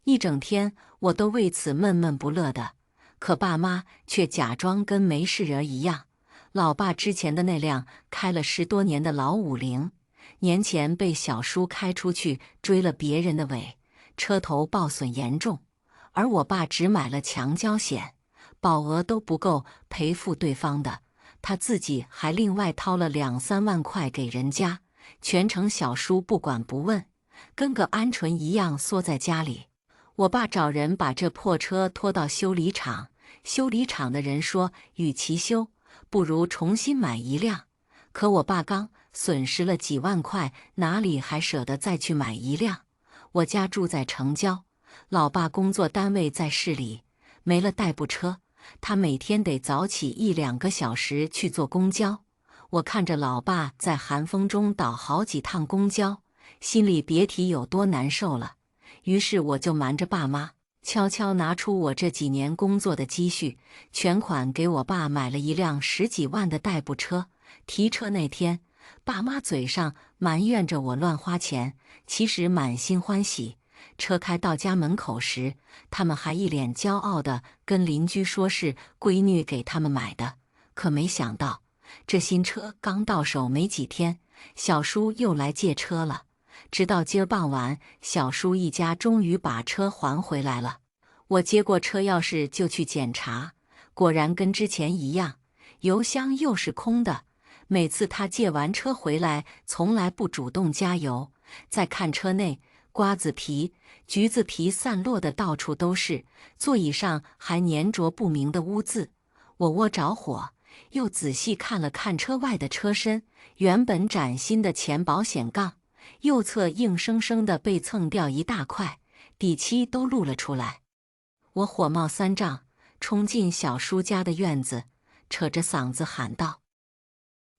一整天我都为此闷闷不乐的，可爸妈却假装跟没事人一样。老爸之前的那辆开了10多年的老50，年前被小叔开出去追了别人的尾，车头爆损严重，而我爸只买了强交险，保额都不够赔付对方的，他自己还另外掏了2、3万块给人家，全程小叔不管不问，跟个鹌鹑一样缩在家里。我爸找人把这破车拖到修理厂，修理厂的人说，与其修，不如重新买一辆。可我爸刚损失了几万块，哪里还舍得再去买一辆？我家住在城郊，老爸工作单位在市里，没了代步车，他每天得早起1、2个小时去坐公交。我看着老爸在寒风中倒好几趟公交，心里别提有多难受了。于是我就瞒着爸妈，悄悄拿出我这几年工作的积蓄，全款给我爸买了一辆10几万的代步车。提车那天，爸妈嘴上埋怨着我乱花钱，其实满心欢喜。车开到家门口时，他们还一脸骄傲地跟邻居说是闺女给他们买的。可没想到，这新车刚到手没几天，小叔又来借车了。直到今儿傍晚，小叔一家终于把车还回来了。我接过车钥匙就去检查，果然跟之前一样，油箱又是空的。每次他借完车回来，从来不主动加油。再看车内，瓜子皮、橘子皮散落的到处都是，座椅上还粘着不明的污渍。我窝着火，又仔细看了看车外的车身，原本崭新的前保险杠，右侧硬生生的被蹭掉一大块，底漆都露了出来。我火冒3丈，冲进小叔家的院子，扯着嗓子喊道：“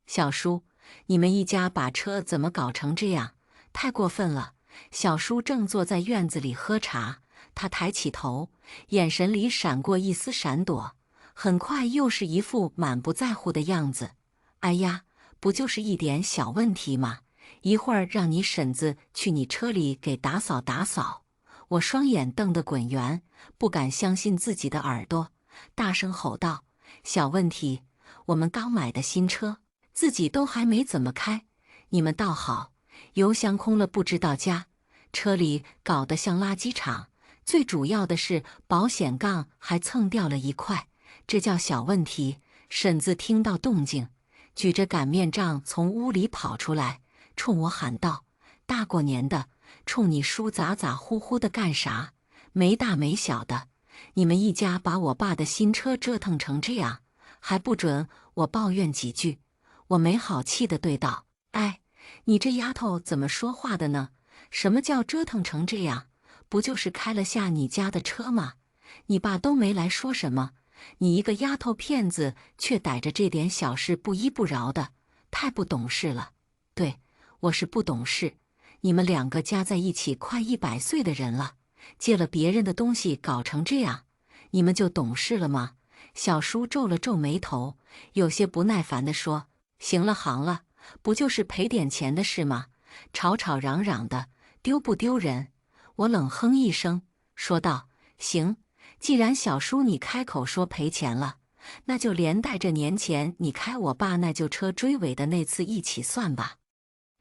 小叔，你们一家把车怎么搞成这样？太过分了！”小叔正坐在院子里喝茶，他抬起头，眼神里闪过一丝闪躲，很快又是一副满不在乎的样子。哎呀，不就是一点小问题吗？一会儿让你婶子去你车里给打扫打扫。我双眼瞪得滚圆，不敢相信自己的耳朵，大声吼道：“小问题？我们刚买的新车，自己都还没怎么开，你们倒好，油箱空了不知道家，车里搞得像垃圾场，最主要的是保险杠还蹭掉了一块，这叫小问题？”婶子听到动静，举着擀面杖从屋里跑出来，冲我喊道：“大过年的，冲你叔咋呼呼的干啥？没大没小的，你们一家把我爸的新车折腾成这样，还不准我抱怨几句？”我没好气地对道：“哎，你这丫头怎么说话的呢？什么叫折腾成这样？不就是开了下你家的车吗？你爸都没来说什么，你一个丫头片子却逮着这点小事不依不饶的，太不懂事了。对，我是不懂事。你们2个加在一起快100岁的人了，借了别人的东西搞成这样，你们就懂事了吗？”小叔皱了皱眉头，有些不耐烦地说：“行了行了，不就是赔点钱的事吗？吵吵嚷嚷的，丢不丢人？”我冷哼一声，说道：“行，既然小叔你开口说赔钱了，那就连带着年前你开我爸那旧车追尾的那次一起算吧。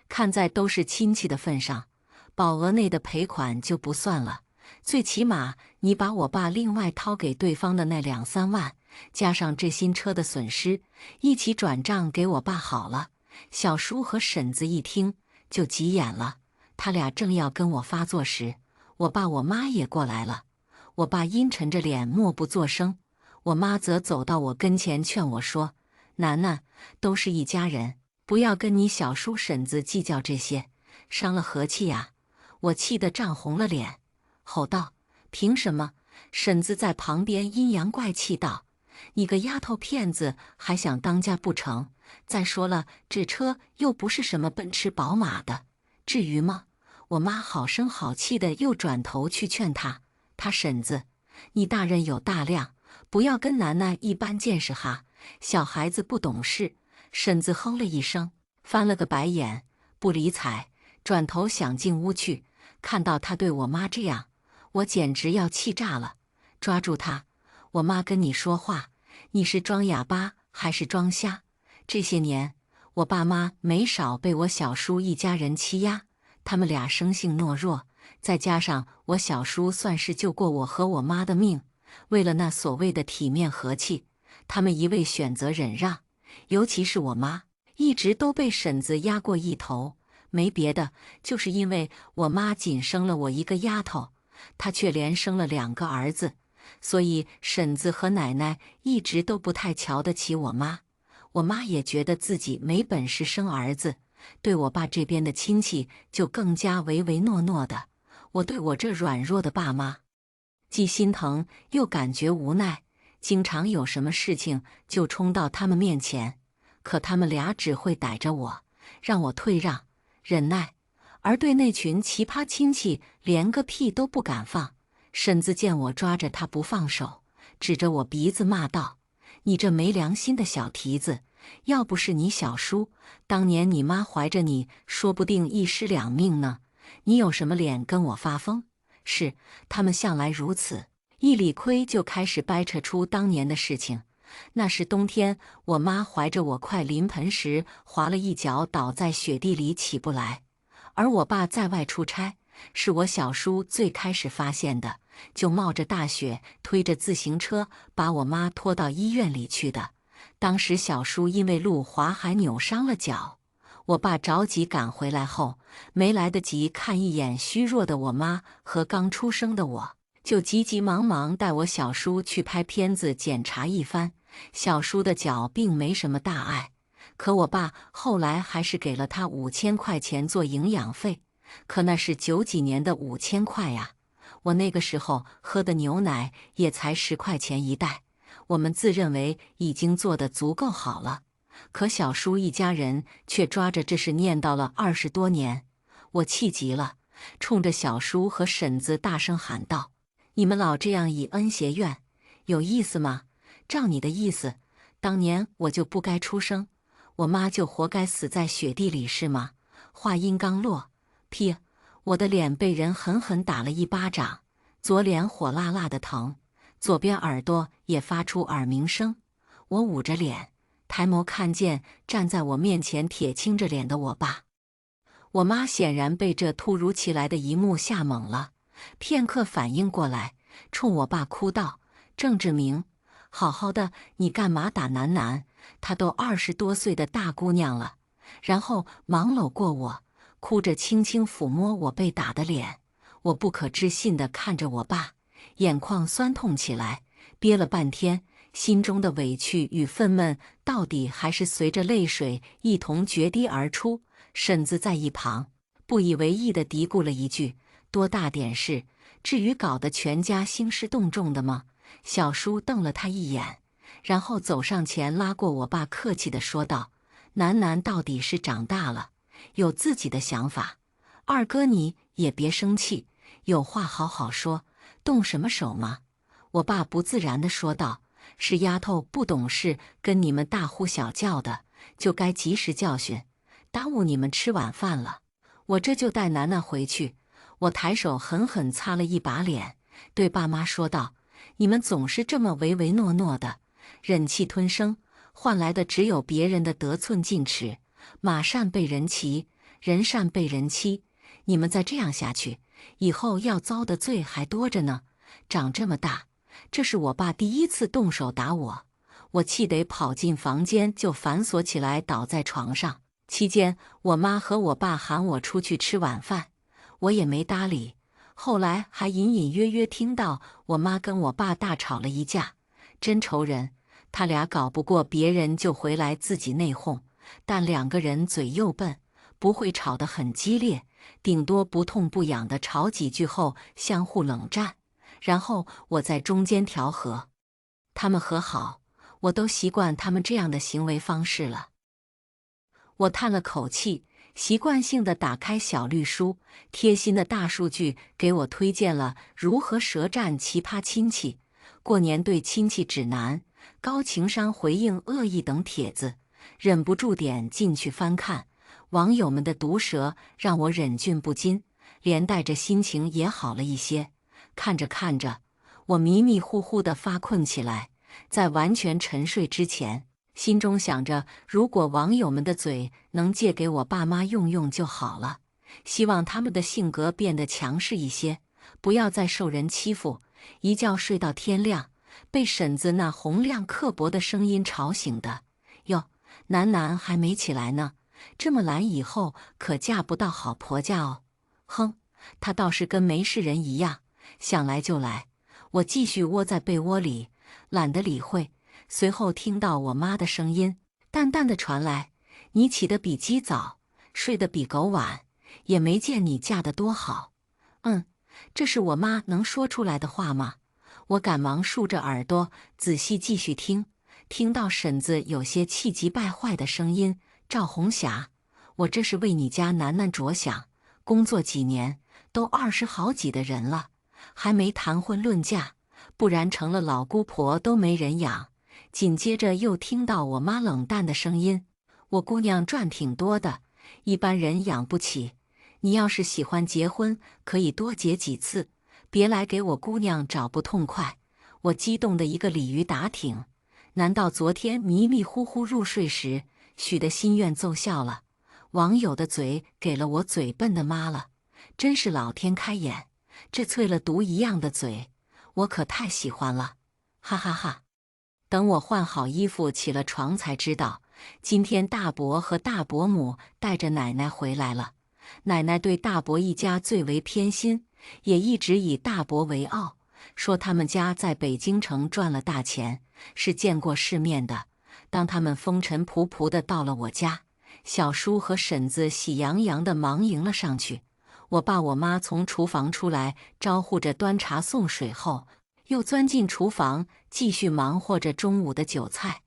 看在都是亲戚的份上，保额内的赔款就不算了，最起码你把我爸另外掏给对方的那2、3万，加上这新车的损失，一起转账给我爸好了。”小叔和婶子一听就急眼了，他俩正要跟我发作时，我爸我妈也过来了。我爸阴沉着脸默不作声，我妈则走到我跟前劝我说：“楠楠，都是一家人，不要跟你小叔婶子计较这些，伤了和气呀。”我气得涨红了脸，吼道：“凭什么？”婶子在旁边阴阳怪气道：“你个丫头片子，还想当家不成？再说了，这车又不是什么奔驰宝马的，至于吗？”我妈好声好气的又转头去劝他：“他婶子，你大人有大量，不要跟楠楠一般见识哈，小孩子不懂事。婶子哼了一声，翻了个白眼，不理睬，转头想进屋去。看到他对我妈这样，我简直要气炸了，抓住他：我妈跟你说话，你是装哑巴还是装瞎？这些年，我爸妈没少被我小叔一家人欺压，他们俩生性懦弱，再加上我小叔算是救过我和我妈的命，为了那所谓的体面和气，他们一味选择忍让。尤其是我妈，一直都被婶子压过一头，没别的，就是因为我妈仅生了我一个丫头，她却连生了2个儿子，所以婶子和奶奶一直都不太瞧得起我妈。我妈也觉得自己没本事生儿子，对我爸这边的亲戚就更加唯唯诺诺的。我对我这软弱的爸妈，既心疼又感觉无奈，经常有什么事情就冲到他们面前，可他们俩只会逮着我，让我退让、忍耐，而对那群奇葩亲戚连个屁都不敢放。婶子见我抓着他不放手，指着我鼻子骂道：“你这没良心的小蹄子！要不是你小叔，当年你妈怀着你，说不定1尸2命呢。你有什么脸跟我发疯？”是，他们向来如此。一理亏就开始掰扯出当年的事情。那是冬天，我妈怀着我快临盆时，滑了一脚倒在雪地里起不来，而我爸在外出差，是我小叔最开始发现的，就冒着大雪推着自行车把我妈拖到医院里去的。当时小叔因为路滑还扭伤了脚，我爸着急赶回来后，没来得及看一眼虚弱的我妈和刚出生的我，就急急忙忙带我小叔去拍片子检查一番。小叔的脚并没什么大碍，可我爸后来还是给了他5000块钱做营养费。可那是90几年的5000块呀，我那个时候喝的牛奶也才10块钱一袋，我们自认为已经做得足够好了，可小叔一家人却抓着这事念叨了20多年。我气急了，冲着小叔和婶子大声喊道：“你们老这样以恩结怨，有意思吗？照你的意思，当年我就不该出生，我妈就活该死在雪地里是吗？”话音刚落，屁！我的脸被人狠狠打了一巴掌，左脸火辣辣的疼，左边耳朵也发出耳鸣声。我捂着脸，抬眸看见站在我面前铁青着脸的我爸。我妈显然被这突如其来的一幕吓懵了，片刻反应过来，冲我爸哭道：“郑志明，好好的，你干嘛打楠楠？她都20多岁的大姑娘了。”然后忙搂过我，哭着轻轻抚摸我被打的脸。我不可置信地看着我爸，眼眶酸痛起来，憋了半天，心中的委屈与愤懑到底还是随着泪水一同决堤而出。婶子在一旁不以为意地嘀咕了一句：“多大点事，至于搞得全家兴师动众的吗？”小叔瞪了他一眼，然后走上前拉过我爸，客气地说道：“楠楠到底是长大了，有自己的想法，二哥你也别生气，有话好好说，动什么手嘛？”我爸不自然地说道：“是丫头不懂事，跟你们大呼小叫的，就该及时教训，耽误你们吃晚饭了。我这就带楠楠回去。”我抬手狠狠擦了一把脸，对爸妈说道：“你们总是这么唯唯诺诺的，忍气吞声，换来的只有别人的得寸进尺，马善被人骑，人善被人欺。你们再这样下去，以后要遭的罪还多着呢。长这么大，这是我爸第1次动手打我。”我气得跑进房间就反锁起来，倒在床上。期间，我妈和我爸喊我出去吃晚饭，我也没搭理。后来还隐隐约约听到我妈跟我爸大吵了一架，真愁人。他俩搞不过别人就回来自己内讧，但2个人嘴又笨，不会吵得很激烈，顶多不痛不痒的吵几句后相互冷战，然后我在中间调和，他们和好。我都习惯他们这样的行为方式了。我叹了口气，习惯性地打开小绿书，贴心的大数据给我推荐了如何舌战奇葩亲戚。过年对亲戚指南、高情商回应恶意等帖子，忍不住点进去翻看。网友们的毒舌让我忍俊不禁，连带着心情也好了一些。看着看着，我迷迷糊糊地发困起来，在完全沉睡之前，心中想着，如果网友们的嘴能借给我爸妈用用就好了，希望他们的性格变得强势一些，不要再受人欺负。一觉睡到天亮，被婶子那洪亮刻薄的声音吵醒的。哟，楠楠还没起来呢，这么懒以后可嫁不到好婆家哦。哼，她倒是跟没事人一样，想来就来。我继续窝在被窝里，懒得理会。随后听到我妈的声音淡淡的传来：“你起得比鸡早，睡得比狗晚，也没见你嫁得多好。”这是我妈能说出来的话吗？我赶忙竖着耳朵仔细继续听，听到婶子有些气急败坏的声音：“赵红霞，我这是为你家楠楠着想，工作几年，都20好几的人了，还没谈婚论嫁，不然成了老姑婆都没人养。”紧接着又听到我妈冷淡的声音：“我姑娘赚挺多的，一般人养不起。你要是喜欢结婚，可以多结几次，别来给我姑娘找不痛快。”我激动的一个鲤鱼打挺，难道昨天迷迷糊糊入睡时许的心愿奏效了？网友的嘴给了我嘴笨的妈了，真是老天开眼，这淬了毒一样的嘴，我可太喜欢了，哈哈哈。等我换好衣服起了床才知道，今天大伯和大伯母带着奶奶回来了。奶奶对大伯一家最为偏心，也一直以大伯为傲，说他们家在北京城赚了大钱，是见过世面的。当他们风尘仆仆地到了我家，小叔和婶子喜洋洋地忙迎了上去。我爸我妈从厨房出来，招呼着端茶送水后，又钻进厨房继续忙活着中午的酒菜。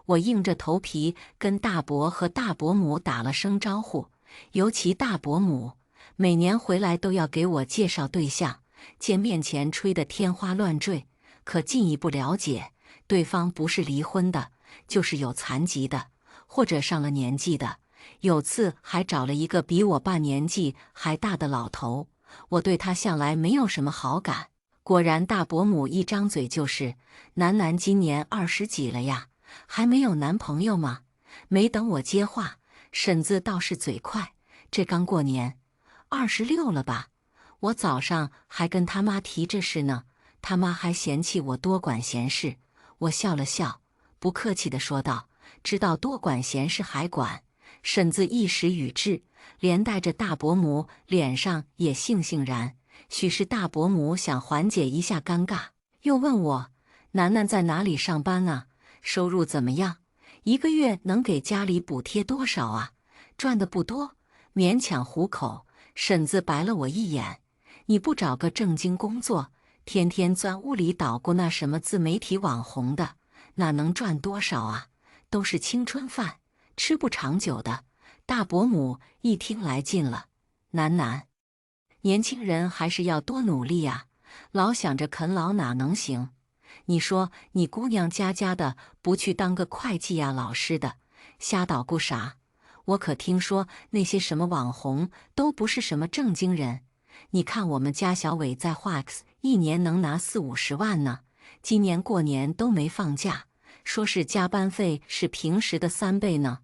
我硬着头皮跟大伯和大伯母打了声招呼，尤其大伯母每年回来都要给我介绍对象，见面前吹得天花乱坠，可进一步了解，对方不是离婚的，就是有残疾的，或者上了年纪的。有次还找了一个比我爸年纪还大的老头，我对他向来没有什么好感。果然大伯母一张嘴就是：“楠楠今年20几了呀，还没有男朋友吗？”没等我接话，婶子倒是嘴快：“这刚过年，26了吧？我早上还跟他妈提这事呢，他妈还嫌弃我多管闲事。”我笑了笑，不客气地说道：“知道多管闲事还管。”婶子一时语滞，连带着大伯母脸上也悻悻然。许是大伯母想缓解一下尴尬，又问我：“楠楠在哪里上班啊？收入怎么样？一个月能给家里补贴多少啊？”赚的不多，勉强糊口。婶子白了我一眼：“你不找个正经工作，天天钻屋里捣鼓那什么自媒体网红的，哪能赚多少啊？都是青春饭，吃不长久的。”大伯母一听来劲了：“楠楠，年轻人还是要多努力呀，老想着啃老哪能行？你说你姑娘家家的，不去当个会计呀、老师的，瞎捣鼓啥？我可听说那些什么网红都不是什么正经人。你看我们家小伟在画 X， 一年能拿40-50万呢，今年过年都没放假，说是加班费是平时的3倍呢。”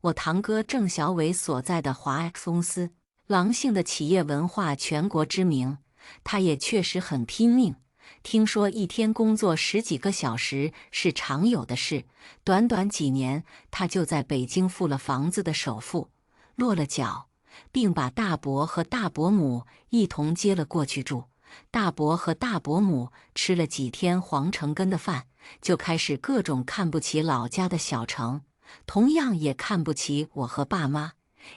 我堂哥郑小伟所在的华 X 公司，狼性的企业文化全国知名，他也确实很拼命。听说一天工作10几个小时是常有的事，短短几年，他就在北京付了房子的首付，落了脚，并把大伯和大伯母一同接了过去住。大伯和大伯母吃了几天黄澄根的饭，就开始各种看不起老家的小城。同样也看不起我和爸妈，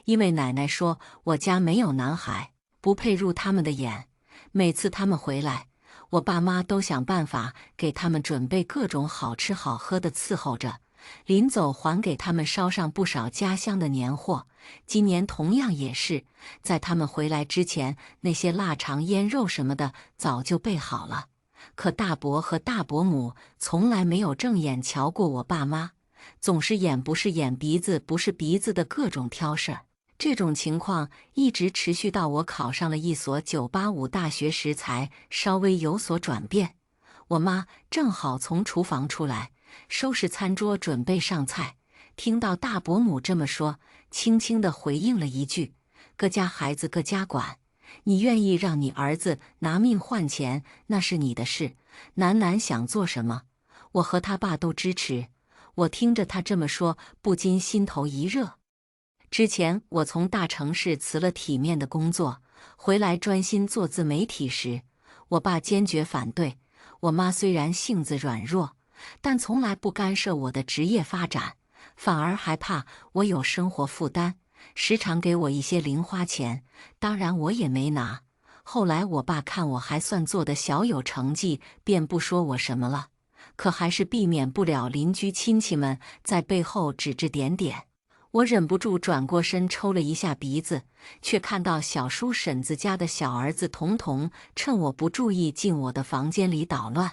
因为奶奶说我家没有男孩，不配入他们的眼。每次他们回来，我爸妈都想办法给他们准备各种好吃好喝的伺候着，临走还给他们捎上不少家乡的年货。今年同样也是，在他们回来之前，那些腊肠、腌肉什么的早就备好了。可大伯和大伯母从来没有正眼瞧过我爸妈，总是眼不是眼鼻子不是鼻子的各种挑事儿。这种情况一直持续到我考上了一所985大学时才稍微有所转变。我妈正好从厨房出来，收拾餐桌准备上菜，听到大伯母这么说，轻轻地回应了一句：“各家孩子各家管，你愿意让你儿子拿命换钱，那是你的事。楠楠想做什么，我和他爸都支持。”我听着他这么说，不禁心头一热。之前我从大城市辞了体面的工作，回来专心做自媒体时，我爸坚决反对。我妈虽然性子软弱，但从来不干涉我的职业发展，反而还怕我有生活负担，时常给我一些零花钱，当然我也没拿。后来我爸看我还算做得小有成绩，便不说我什么了。可还是避免不了邻居亲戚们在背后指指点点。我忍不住转过身抽了一下鼻子，却看到小叔婶子家的小儿子童童趁我不注意进我的房间里捣乱。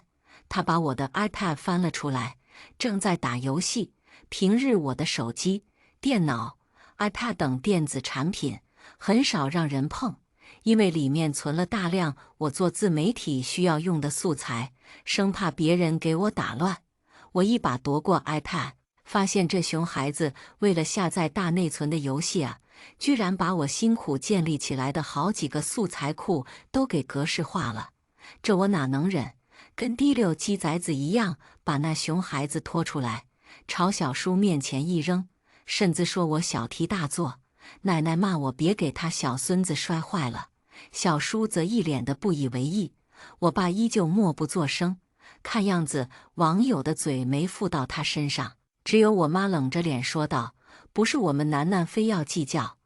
他把我的 iPad 翻了出来，正在打游戏。平日我的手机、电脑、iPad 等电子产品很少让人碰，因为里面存了大量我做自媒体需要用的素材，生怕别人给我打乱。我一把夺过 iPad， 发现这熊孩子为了下载大内存的游戏啊，居然把我辛苦建立起来的好几个素材库都给格式化了。这我哪能忍，跟滴溜鸡崽子一样，把那熊孩子拖出来，朝小叔面前一扔，甚至说我小题大做。奶奶骂我别给他小孙子摔坏了，小叔则一脸的不以为意。我爸依旧默不作声，看样子网友的嘴没附到他身上。只有我妈冷着脸说道：“不是我们楠楠非要计较。”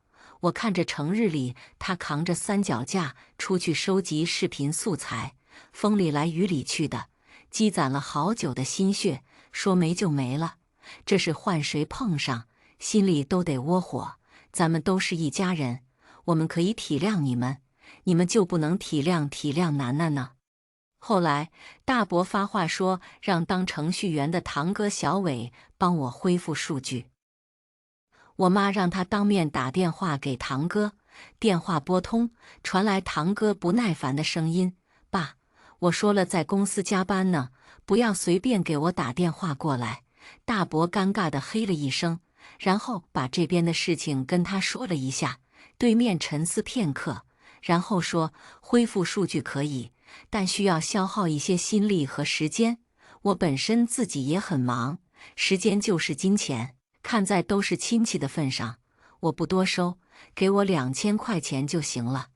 我看着成日里他扛着三脚架出去收集视频素材，风里来雨里去的，积攒了好久的心血，说没就没了。这是换谁碰上，心里都得窝火。咱们都是一家人，我们可以体谅你们，你们就不能体谅楠楠呢？后来大伯发话说，让当程序员的堂哥小伟帮我恢复数据。我妈让他当面打电话给堂哥，电话拨通，传来堂哥不耐烦的声音：“爸，我说了在公司加班呢，不要随便给我打电话过来。”大伯尴尬地嘿了一声，然后把这边的事情跟他说了一下。对面沉思片刻，然后说：“恢复数据可以，但需要消耗一些心力和时间。我本身自己也很忙，时间就是金钱，看在都是亲戚的份上，我不多收，给我2000块钱就行了。”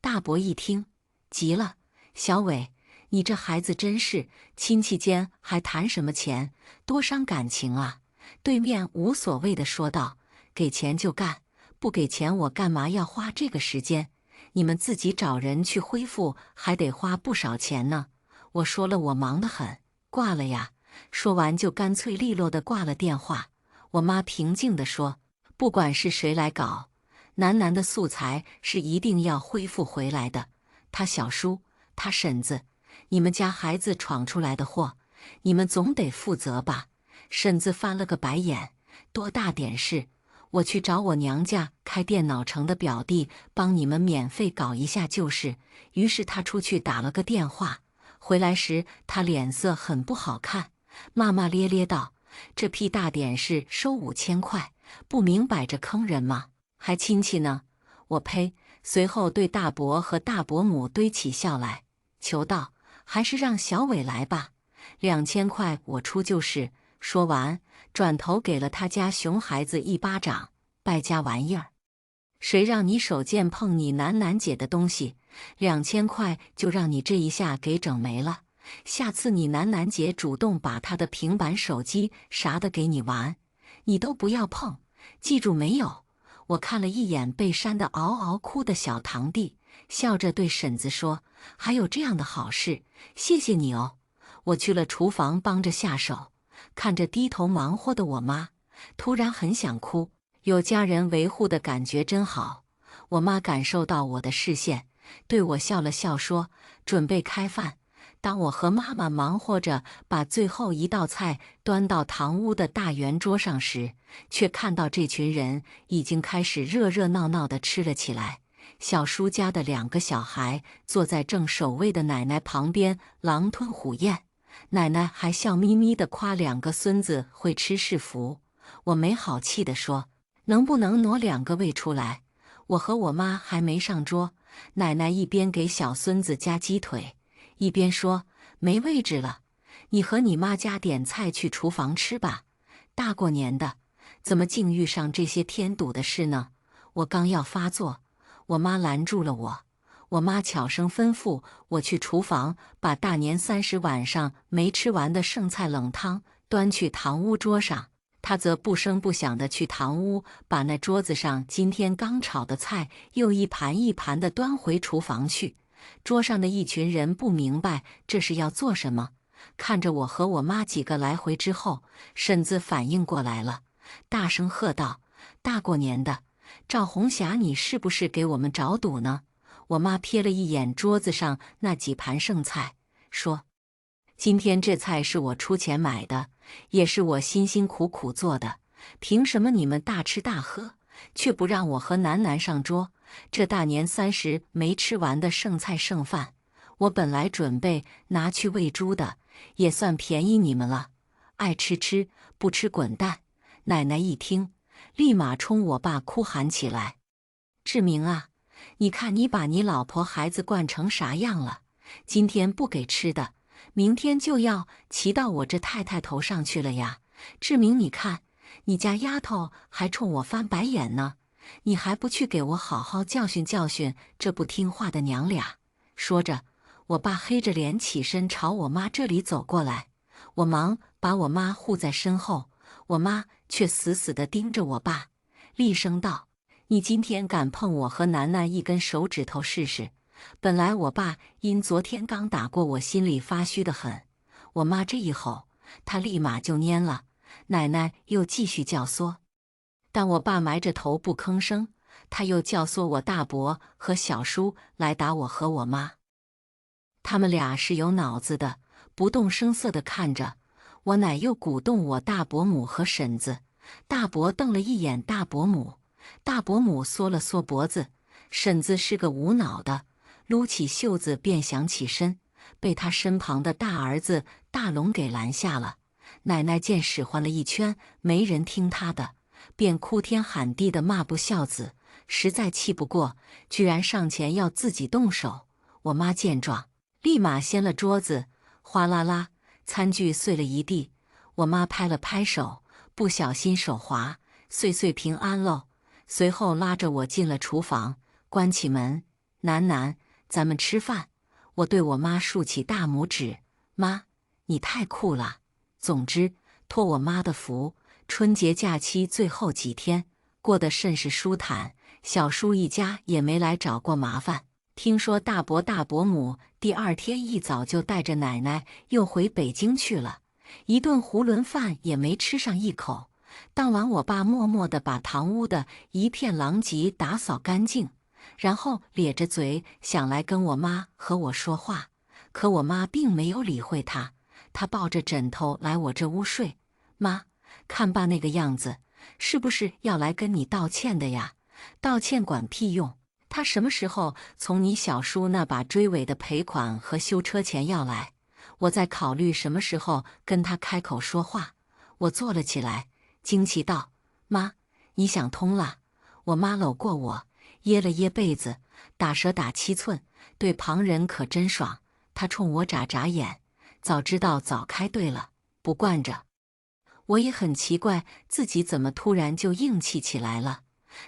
大伯一听，急了：“小伟，你这孩子真是，亲戚间还谈什么钱，多伤感情啊！”对面无所谓地说道：“给钱就干，不给钱我干嘛要花这个时间？你们自己找人去恢复，还得花不少钱呢。”我说了我忙得很，挂了呀。说完就干脆利落地挂了电话。我妈平静地说：“不管是谁来搞，楠楠的素材是一定要恢复回来的。他小叔，他婶子，你们家孩子闯出来的祸，你们总得负责吧？”婶子翻了个白眼：“多大点事？我去找我娘家开电脑城的表弟帮你们免费搞一下就是。”于是他出去打了个电话，回来时他脸色很不好看，骂骂咧咧道：“这屁大点事收5000块，不明摆着坑人吗？还亲戚呢？我呸！”随后对大伯和大伯母堆起笑来，求道：“还是让小伟来吧，2000块我出就是。”说完，转头给了他家熊孩子一巴掌：“败家玩意儿！谁让你手贱碰你楠楠姐的东西，2000块就让你这一下给整没了。下次你楠楠姐主动把她的平板、手机啥的给你玩，你都不要碰，记住没有？”我看了一眼被扇得嗷嗷哭的小堂弟，笑着对婶子说：“还有这样的好事，谢谢你哦。”我去了厨房帮着下手。看着低头忙活的我妈，突然很想哭。有家人维护的感觉真好。我妈感受到我的视线，对我笑了笑说：“准备开饭。”当我和妈妈忙活着把最后一道菜端到堂屋的大圆桌上时，却看到这群人已经开始热热闹闹地吃了起来。小叔家的2个小孩坐在正守卫的奶奶旁边，狼吞虎咽。奶奶还笑眯眯地夸2个孙子会吃是福。我没好气地说：“能不能挪2个位出来？”我和我妈还没上桌，奶奶一边给小孙子夹鸡腿，一边说：“没位置了，你和你妈加点菜去厨房吃吧。大过年的，怎么竟遇上这些添堵的事呢？”我刚要发作，我妈拦住了我。我妈悄声吩咐我去厨房把大年30晚上没吃完的剩菜冷汤端去堂屋桌上。她则不声不响地去堂屋，把那桌子上今天刚炒的菜又一盘一盘地端回厨房去。桌上的一群人不明白这是要做什么，看着我和我妈几个来回之后，婶子反应过来了，大声喝道：“大过年的，赵红霞，你是不是给我们找堵呢？”我妈瞥了一眼桌子上那几盘剩菜，说：“今天这菜是我出钱买的，也是我辛辛苦苦做的，凭什么你们大吃大喝，却不让我和楠楠上桌？这大年30没吃完的剩菜剩饭，我本来准备拿去喂猪的，也算便宜你们了。爱吃吃，不吃滚蛋！”奶奶一听，立马冲我爸哭喊起来：“志明啊，你看你把你老婆孩子惯成啥样了？今天不给吃的，明天就要骑到我这太太头上去了呀！志明，你看你家丫头还冲我翻白眼呢，你还不去给我好好教训教训这不听话的娘俩！”说着，我爸黑着脸起身朝我妈这里走过来，我忙把我妈护在身后，我妈却死死地盯着我爸，厉声道：“你今天敢碰我和楠楠一根手指头试试？”本来我爸因昨天刚打过我，心里发虚得很。我妈这一吼，他立马就蔫了。奶奶又继续教唆，但我爸埋着头不吭声。他又教唆我大伯和小叔来打我和我妈。他们俩是有脑子的，不动声色地看着。我乃又鼓动我大伯母和婶子。大伯瞪了一眼大伯母，大伯母缩了缩脖子。婶子是个无脑的，撸起袖子便想起身，被他身旁的大儿子大龙给拦下了。奶奶见使唤了一圈没人听他的，便哭天喊地的骂不孝子，实在气不过，居然上前要自己动手。我妈见状，立马掀了桌子，哗啦啦，餐具碎了一地。我妈拍了拍手，不小心手滑，岁岁平安喽。随后拉着我进了厨房，关起门：“楠楠，咱们吃饭。”我对我妈竖起大拇指：“妈，你太酷了。”总之，托我妈的福，春节假期最后几天过得甚是舒坦，小叔一家也没来找过麻烦。听说大伯大伯母第2天一早就带着奶奶又回北京去了，一顿囫囵饭也没吃上一口。当晚，我爸默默地把堂屋的一片狼藉打扫干净，然后咧着嘴想来跟我妈和我说话，可我妈并没有理会他。她抱着枕头来我这屋睡。妈，看爸那个样子，是不是要来跟你道歉的呀？道歉管屁用！他什么时候从你小叔那把追尾的赔款和修车钱要来？我在考虑什么时候跟他开口说话。我坐了起来，惊奇道：“妈，你想通了？”我妈搂过我，掖了掖被子，打蛇打7寸，对旁人可真爽。她冲我眨眨眼，早知道早开对了，不惯着。我也很奇怪自己怎么突然就硬气起来了。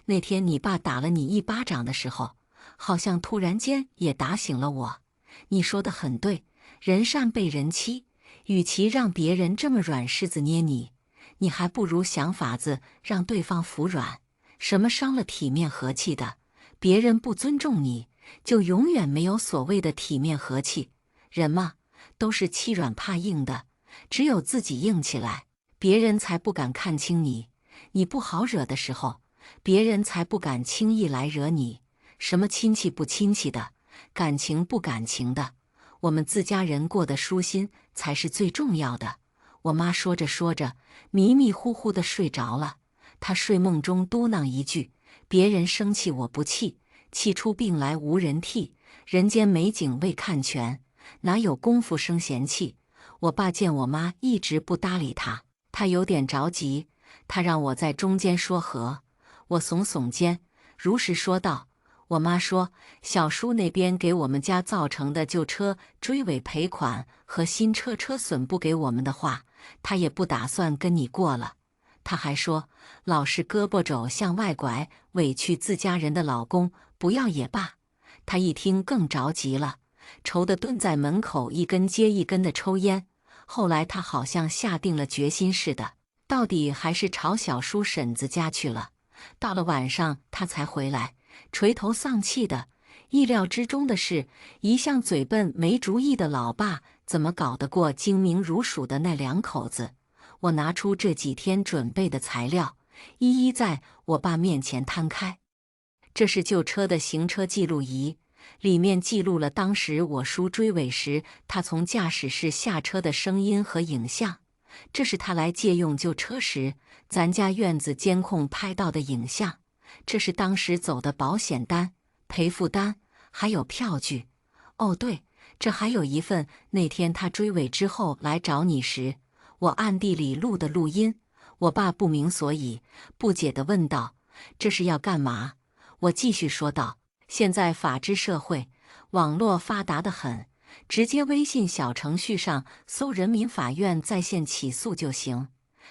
那天你爸打了你一巴掌的时候，好像突然间也打醒了我。你说的很对，人善被人欺，与其让别人这么软柿子捏你，你还不如想法子让对方服软。什么伤了体面和气的，别人不尊重你，就永远没有所谓的体面和气。人嘛，都是欺软怕硬的，只有自己硬起来，别人才不敢看清你。你不好惹的时候，别人才不敢轻易来惹你。什么亲戚不亲戚的，感情不感情的，我们自家人过得舒心才是最重要的。我妈说着说着，迷迷糊糊的睡着了。她睡梦中嘟囔一句：别人生气我不气，气出病来无人替。人间美景未看全，哪有功夫生闲气。我爸见我妈一直不搭理他，他有点着急，他让我在中间说和。我耸耸肩，如实说道：我妈说，小叔那边给我们家造成的旧车追尾赔款和新车损不给我们的话，他也不打算跟你过了。他还说，老是胳膊肘向外拐，委屈自家人的老公，不要也罢。他一听更着急了，愁得蹲在门口一根接一根的抽烟。后来他好像下定了决心似的，到底还是朝小叔婶子家去了。到了晚上他才回来，垂头丧气的。意料之中的是，一向嘴笨没主意的老爸怎么搞得过精明如鼠的那两口子。我拿出这几天准备的材料，一一在我爸面前摊开。这是旧车的行车记录仪，里面记录了当时我叔追尾时他从驾驶室下车的声音和影像。这是他来借用旧车时咱家院子监控拍到的影像。这是当时走的保险单、赔付单，还有票据。哦对，这还有一份那天他追尾之后来找你时，我暗地里录的录音。我爸不明所以，不解地问道：这是要干嘛？我继续说道：现在法治社会，网络发达得很，直接微信小程序上搜人民法院在线起诉就行，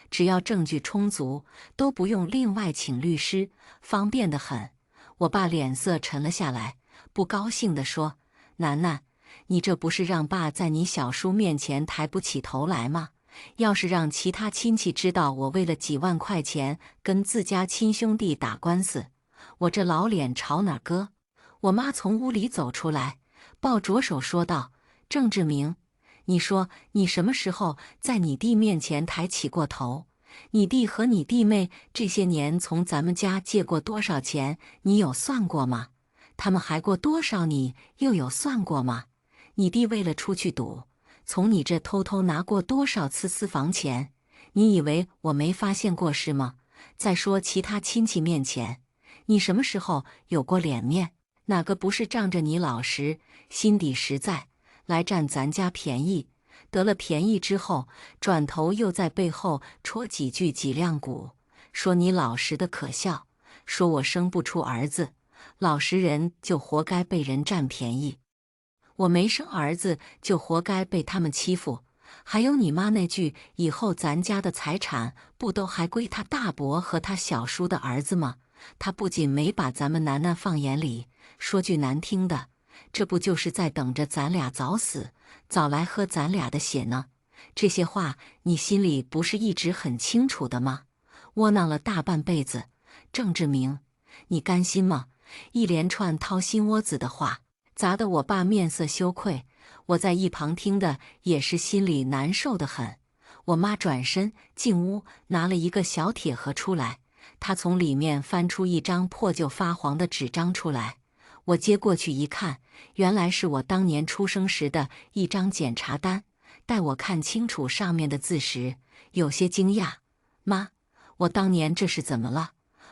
只要证据充足，都不用另外请律师，方便得很。我爸脸色沉了下来，不高兴地说：楠楠，你这不是让爸在你小叔面前抬不起头来吗？要是让其他亲戚知道我为了几万块钱跟自家亲兄弟打官司，我这老脸朝哪搁？我妈从屋里走出来，抱着手说道：郑志明，你说你什么时候在你弟面前抬起过头？你弟和你弟妹这些年从咱们家借过多少钱，你有算过吗？他们还过多少你又有算过吗？你弟为了出去赌，从你这偷偷拿过多少次私房钱？你以为我没发现过是吗？再说其他亲戚面前，你什么时候有过脸面？哪个不是仗着你老实、心底实在，来占咱家便宜？得了便宜之后，转头又在背后戳几句脊梁骨，说你老实的可笑，说我生不出儿子，老实人就活该被人占便宜。我没生儿子就活该被他们欺负。还有你妈那句以后咱家的财产不都还归他大伯和他小叔的儿子吗？他不仅没把咱们楠楠放眼里，说句难听的，这不就是在等着咱俩早死，早来喝咱俩的血呢？这些话你心里不是一直很清楚的吗？窝囊了大半辈子，郑志明，你甘心吗？一连串掏心窝子的话，砸得我爸面色羞愧。我在一旁听的也是心里难受得很。我妈转身进屋，拿了一个小铁盒出来，她从里面翻出一张破旧发黄的纸张出来。我接过去一看，原来是我当年出生时的一张检查单。待我看清楚上面的字时，有些惊讶：妈，我当年这是怎么了？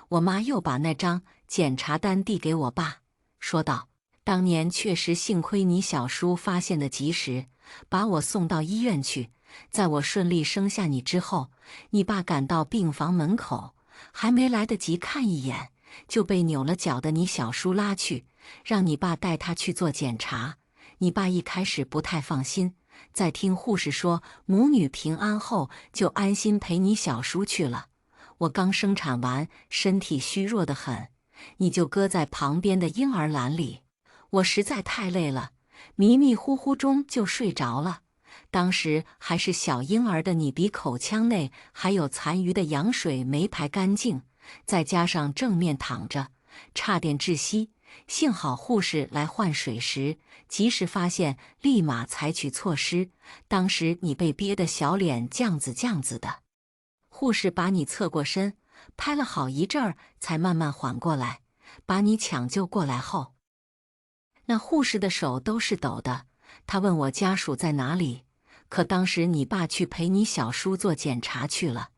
我妈又把那张检查单递给我爸，说道：当年确实幸亏你小叔发现的及时，把我送到医院去。在我顺利生下你之后，你爸赶到病房门口，还没来得及看一眼，就被扭了脚的你小叔拉去，让你爸带他去做检查。你爸一开始不太放心，在听护士说母女平安后，就安心陪你小叔去了。我刚生产完，身体虚弱得很，你就搁在旁边的婴儿篮里。我实在太累了，迷迷糊糊中就睡着了。当时还是小婴儿的你，鼻口腔内还有残余的羊水没排干净，再加上正面躺着，差点窒息。幸好护士来换水时及时发现，立马采取措施。当时你被憋得小脸酱子酱子的，护士把你侧过身，拍了好一阵儿才慢慢缓过来，把你抢救过来后，那护士的手都是抖的，他问我家属在哪里，可当时你爸去陪你小叔做检查去了。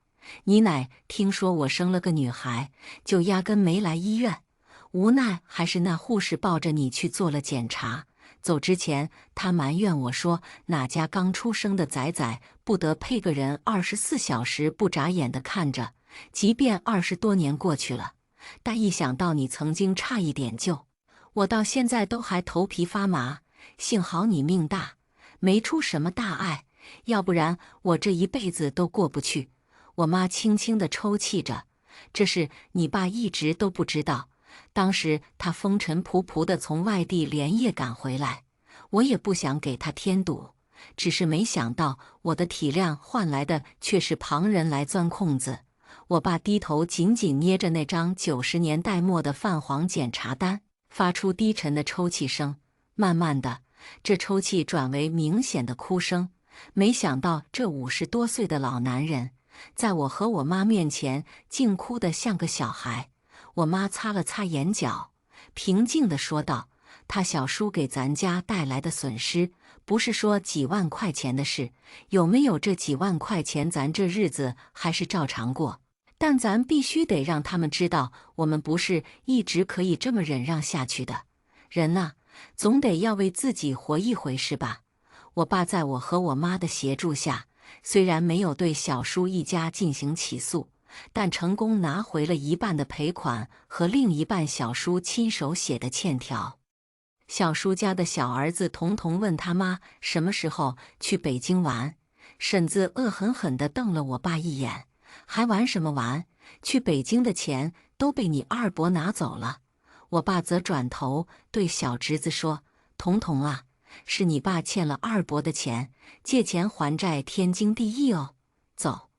你奶听说我生了个女孩，就压根没来医院。无奈还是那护士抱着你去做了检查。走之前，他埋怨我说哪家刚出生的崽崽不得配个人24小时不眨眼的看着，即便20多年过去了，但一想到你曾经差一点就……我到现在都还头皮发麻。幸好你命大，没出什么大碍，要不然我这一辈子都过不去。我妈轻轻地抽泣着，这事你爸一直都不知道。当时他风尘仆仆地从外地连夜赶回来，我也不想给他添堵，只是没想到我的体谅换来的却是旁人来钻空子。我爸低头紧紧捏着那张90年代末的泛黄检查单，发出低沉的抽泣声。慢慢的，这抽泣转为明显的哭声。没想到这50多岁的老男人，在我和我妈面前竟哭得像个小孩。我妈擦了擦眼角，平静地说道：“他小叔给咱家带来的损失，不是说几万块钱的事，有没有这几万块钱，咱这日子还是照常过。但咱必须得让他们知道，我们不是一直可以这么忍让下去的。人呐，总得要为自己活一回，是吧？”我爸在我和我妈的协助下，虽然没有对小叔一家进行起诉，但成功拿回了一半的赔款和另一半小叔亲手写的欠条。小叔家的小儿子童童问他妈什么时候去北京玩，婶子恶狠狠地瞪了我爸一眼：“还玩什么玩？去北京的钱都被你二伯拿走了。”我爸则转头对小侄子说：“童童啊，是你爸欠了二伯的钱，借钱还债天经地义哦。走，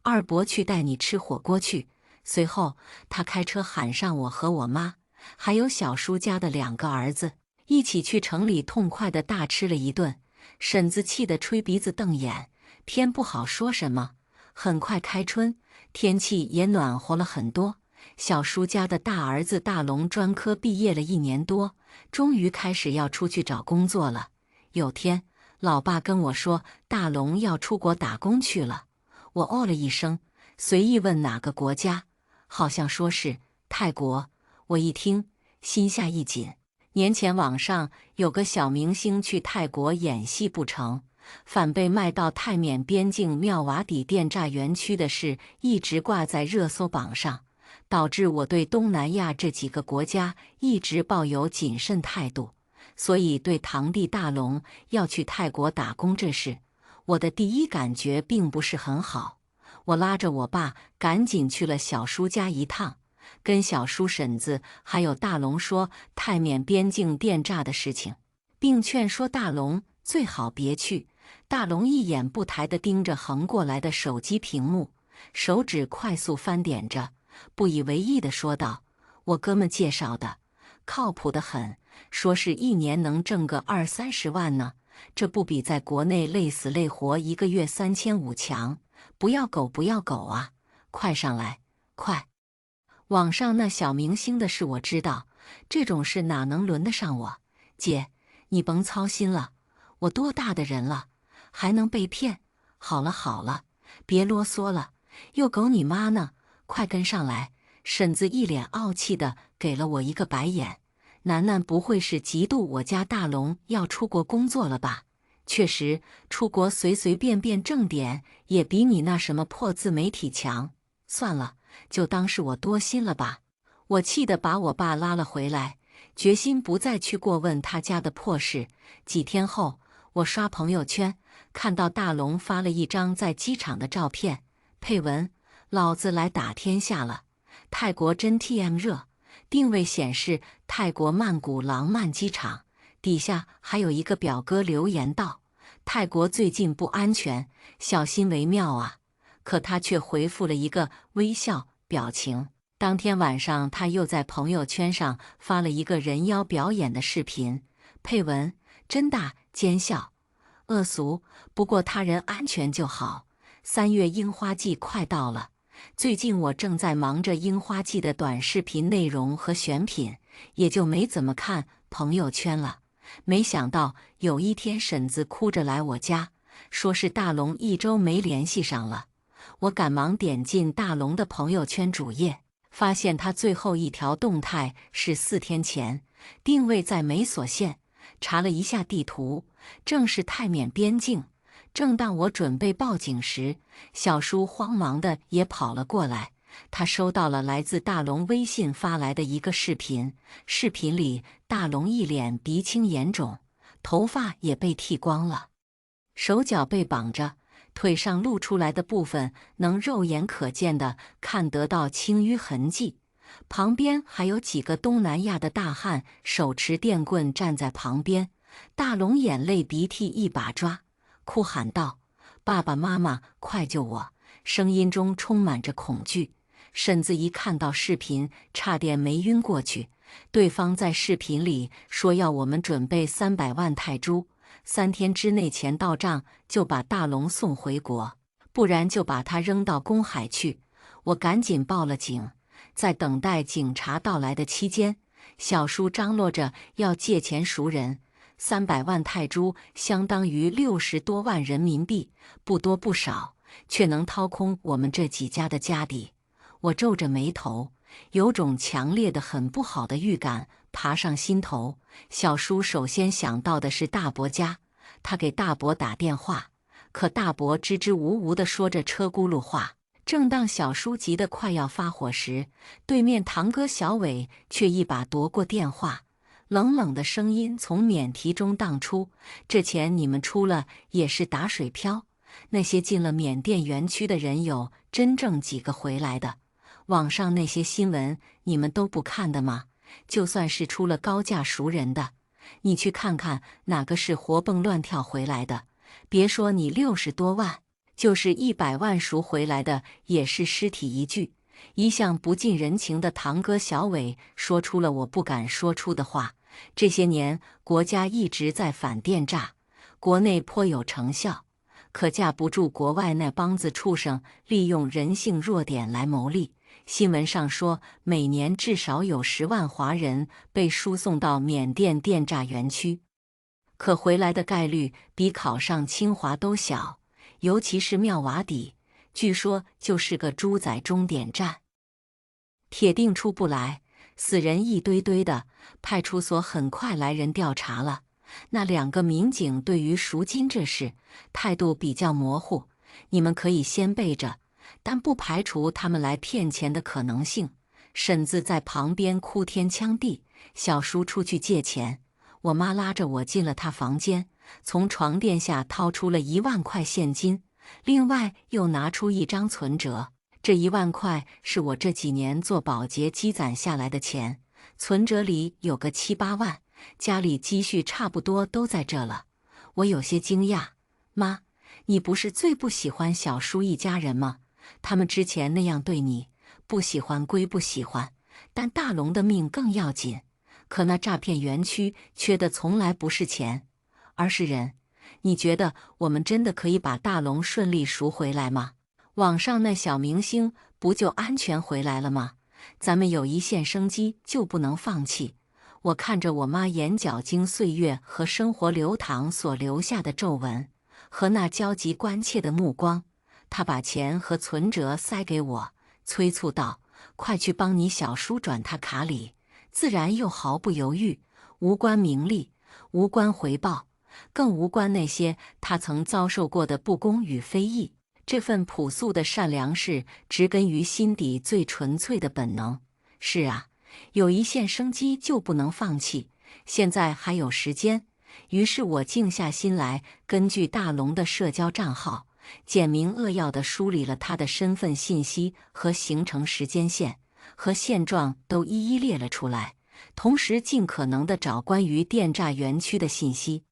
二伯去带你吃火锅去。”随后，他开车喊上我和我妈，还有小叔家的2个儿子，一起去城里痛快地大吃了一顿。婶子气得吹鼻子瞪眼，偏不好说什么。很快开春，天气也暖和了很多。小叔家的大儿子大龙专科毕业了1年多，终于开始要出去找工作了。有天，老爸跟我说大龙要出国打工去了。我哦了一声，随意问哪个国家，好像说是泰国。我一听，心下一紧。年前网上有个小明星去泰国演戏不成，反被卖到泰缅边境妙瓦底电诈园区的事一直挂在热搜榜上，导致我对东南亚这几个国家一直抱有谨慎态度。所以对堂弟大龙要去泰国打工这事，我的第一感觉并不是很好。我拉着我爸赶紧去了小叔家一趟，跟小叔婶子还有大龙说泰缅边境电诈的事情，并劝说大龙最好别去。大龙一眼不抬地盯着横过来的手机屏幕，手指快速翻点着，不以为意地说道：“我哥们介绍的，靠谱得很，说是1年能挣个20-30万呢，这不比在国内累死累活1个月3500强？不要狗不要狗啊，快上来，快！”网上那小明星的事我知道，这种事哪能轮得上我？姐，你甭操心了，我多大的人了，还能被骗？好了好了，别啰嗦了，又狗你妈呢，快跟上来！婶子一脸傲气的给了我一个白眼。楠楠不会是嫉妒我家大龙要出国工作了吧？确实，出国随随便便挣点也比你那什么破自媒体强。算了，就当是我多心了吧。我气得把我爸拉了回来，决心不再去过问他家的破事。几天后，我刷朋友圈，看到大龙发了一张在机场的照片，配文：“老子来打天下了，泰国真 TM 热。”定位显示泰国曼谷廊曼机场，底下还有一个表哥留言道：“泰国最近不安全，小心为妙啊。”可他却回复了一个微笑表情。当天晚上，他又在朋友圈上发了一个人妖表演的视频，配文：“真大奸笑，恶俗，不过他人安全就好。3月樱花季快到了。”最近我正在忙着樱花季的短视频内容和选品，也就没怎么看朋友圈了。没想到有一天婶子哭着来我家，说是大龙1周没联系上了。我赶忙点进大龙的朋友圈主页，发现他最后一条动态是4天前，定位在美索县。查了一下地图，正是泰缅边境。正当我准备报警时，小叔慌忙的也跑了过来。他收到了来自大龙微信发来的一个视频，视频里大龙一脸鼻青眼肿，头发也被剃光了，手脚被绑着，腿上露出来的部分能肉眼可见的看得到青淤痕迹。旁边还有几个东南亚的大汉手持电棍站在旁边。大龙眼泪鼻涕一把抓，哭喊道：“爸爸妈妈，快救我！”声音中充满着恐惧。婶子一看到视频，差点没晕过去。对方在视频里说要我们准备300万泰铢，3天之内钱到账就把大龙送回国，不然就把他扔到公海去。我赶紧报了警。在等待警察到来的期间，小叔张罗着要借钱赎人，300万泰铢相当于60多万人民币，不多不少，却能掏空我们这几家的家底。我皱着眉头，有种强烈的很不好的预感爬上心头。小叔首先想到的是大伯家，他给大伯打电话，可大伯支支吾吾地说着车轱辘话。正当小叔急得快要发火时，对面堂哥小伟却一把夺过电话，冷冷的声音从免提中荡出：“这钱你们出了也是打水漂。那些进了缅甸园区的人有真正几个回来的？网上那些新闻你们都不看的吗？就算是出了高价赎人的，你去看看哪个是活蹦乱跳回来的？别说你60多万。”就是100万赎回来的，也是尸体一具。一向不近人情的堂哥小伟说出了我不敢说出的话。这些年，国家一直在反电诈，国内颇有成效，可架不住国外那帮子畜生利用人性弱点来牟利。新闻上说，每年至少有10万华人被输送到缅甸电诈园区，可回来的概率比考上清华都小。尤其是妙瓦底，据说就是个猪仔终点站，铁定出不来，死人一堆堆的。派出所很快来人调查了，那2个民警对于赎金这事态度比较模糊，你们可以先备着，但不排除他们来骗钱的可能性。婶子在旁边哭天抢地，小叔出去借钱，我妈拉着我进了他房间，从床垫下掏出了1万块现金，另外又拿出一张存折。这1万块是我这几年做保洁积攒下来的钱，存折里有个7、8万，家里积蓄差不多都在这了。我有些惊讶，妈，你不是最不喜欢小叔一家人吗？他们之前那样对你，不喜欢归不喜欢，但大龙的命更要紧。可那诈骗园区缺的从来不是钱，而是人。你觉得我们真的可以把大龙顺利赎回来吗？网上那小明星不就安全回来了吗？咱们有一线生机就不能放弃。我看着我妈眼角经岁月和生活流淌所留下的皱纹，和那焦急关切的目光，她把钱和存折塞给我，催促道：“快去帮你小叔转他卡里。”自然又毫不犹豫，无关名利，无关回报，更无关那些他曾遭受过的不公与非议。这份朴素的善良是植根于心底最纯粹的本能。是啊，有一线生机就不能放弃，现在还有时间。于是我静下心来，根据大龙的社交账号，简明扼要地梳理了他的身份信息和行程时间线。和现状都一一列了出来，同时尽可能地找关于电诈园区的信息，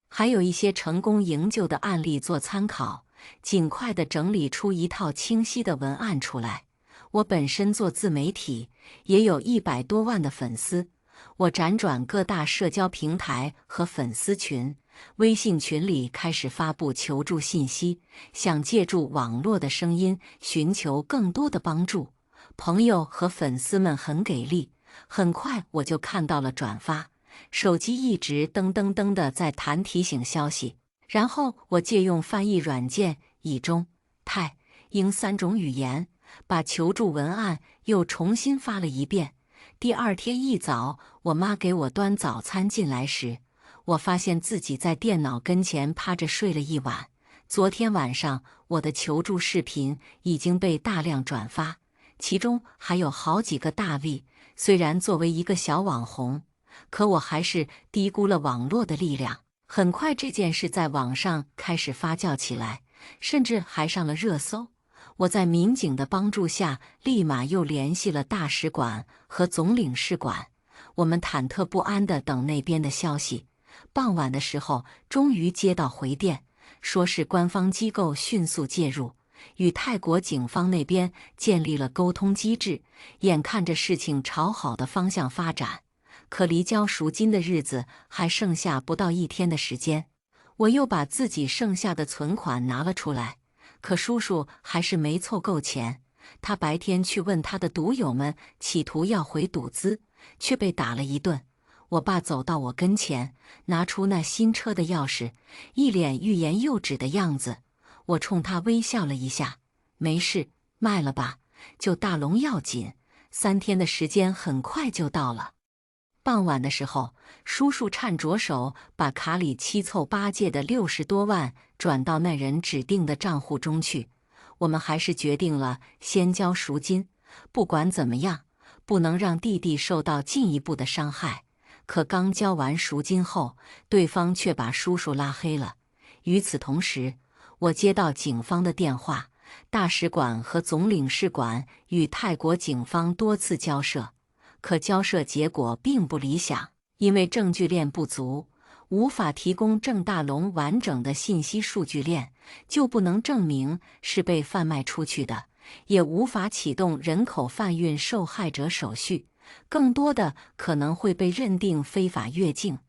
还有一些成功营救的案例做参考，尽快地整理出一套清晰的文案出来。我本身做自媒体，也有100多万的粉丝，我辗转各大社交平台和粉丝群、微信群里开始发布求助信息，想借助网络的声音寻求更多的帮助。朋友和粉丝们很给力，很快我就看到了转发，手机一直噔噔噔的在弹提醒消息。然后我借用翻译软件，以中、泰、英3种语言，把求助文案又重新发了一遍。第二天一早，我妈给我端早餐进来时，我发现自己在电脑跟前趴着睡了一晚。昨天晚上，我的求助视频已经被大量转发，其中还有好几个大 V。虽然作为一个小网红，可我还是低估了网络的力量。很快，这件事在网上开始发酵起来，甚至还上了热搜。我在民警的帮助下，立马又联系了大使馆和总领事馆。我们忐忑不安地等那边的消息。傍晚的时候，终于接到回电，说是官方机构迅速介入，与泰国警方那边建立了沟通机制，眼看着事情朝好的方向发展。可离交赎金的日子还剩下不到1天的时间，我又把自己剩下的存款拿了出来，可叔叔还是没凑够钱。他白天去问他的赌友们，企图要回赌资，却被打了一顿。我爸走到我跟前，拿出那新车的钥匙，一脸欲言又止的样子。我冲他微笑了一下，没事，卖了吧，就大龙要紧，3天的时间很快就到了。傍晚的时候，叔叔颤着手把卡里七凑八借的60多万转到那人指定的账户中去。我们还是决定了先交赎金，不管怎么样，不能让弟弟受到进一步的伤害。可刚交完赎金后，对方却把叔叔拉黑了。与此同时，我接到警方的电话，大使馆和总领事馆与泰国警方多次交涉。可交涉结果并不理想，因为证据链不足，无法提供郑大龙完整的信息数据链，就不能证明是被贩卖出去的，也无法启动人口贩运受害者手续，更多的可能会被认定非法越境。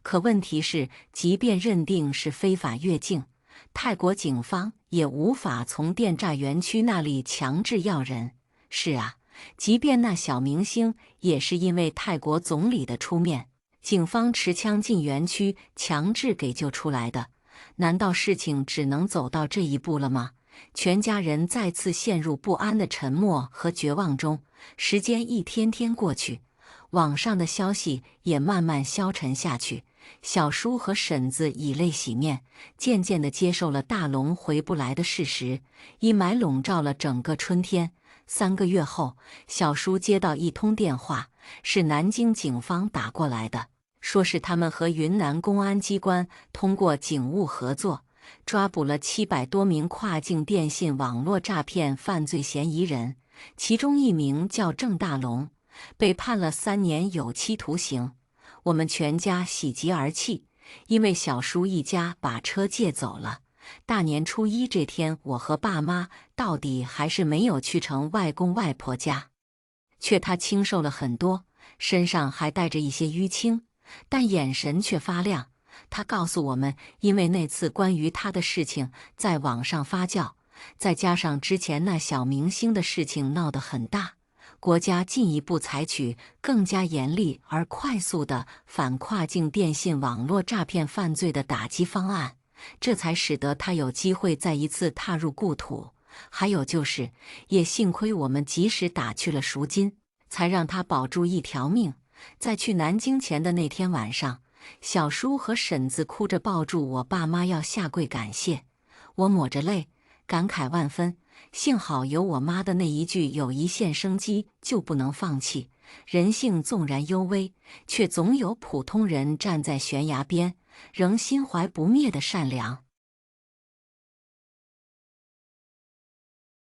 可问题是，即便认定是非法越境，泰国警方也无法从电诈园区那里强制要人。是啊，即便那小明星也是因为泰国总理的出面，警方持枪进园区强制给救出来的。难道事情只能走到这一步了吗？全家人再次陷入不安的沉默和绝望中。时间一天天过去，网上的消息也慢慢消沉下去。小叔和婶子以泪洗面，渐渐地接受了大龙回不来的事实。阴霾笼罩了整个春天。3个月后，小叔接到一通电话，是南京警方打过来的，说是他们和云南公安机关通过警务合作，抓捕了700多名跨境电信网络诈骗犯罪嫌疑人，其中一名叫郑大龙，被判了3年有期徒刑。我们全家喜极而泣，因为小叔一家把车借走了。大年初1这天，我和爸妈到底还是没有去成外公外婆家，却他清瘦了很多，身上还带着一些淤青，但眼神却发亮。他告诉我们，因为那次关于他的事情在网上发酵，再加上之前那小明星的事情闹得很大，国家进一步采取更加严厉而快速的反跨境电信网络诈骗犯罪的打击方案，这才使得他有机会再一次踏入故土。还有就是，也幸亏我们及时打去了赎金，才让他保住一条命。在去南京前的那天晚上，小叔和婶子哭着抱住我爸妈要下跪感谢，我抹着泪，感慨万分。幸好有我妈的那一句有一线生机就不能放弃，人性纵然幽微，却总有普通人站在悬崖边，仍心怀不灭的善良。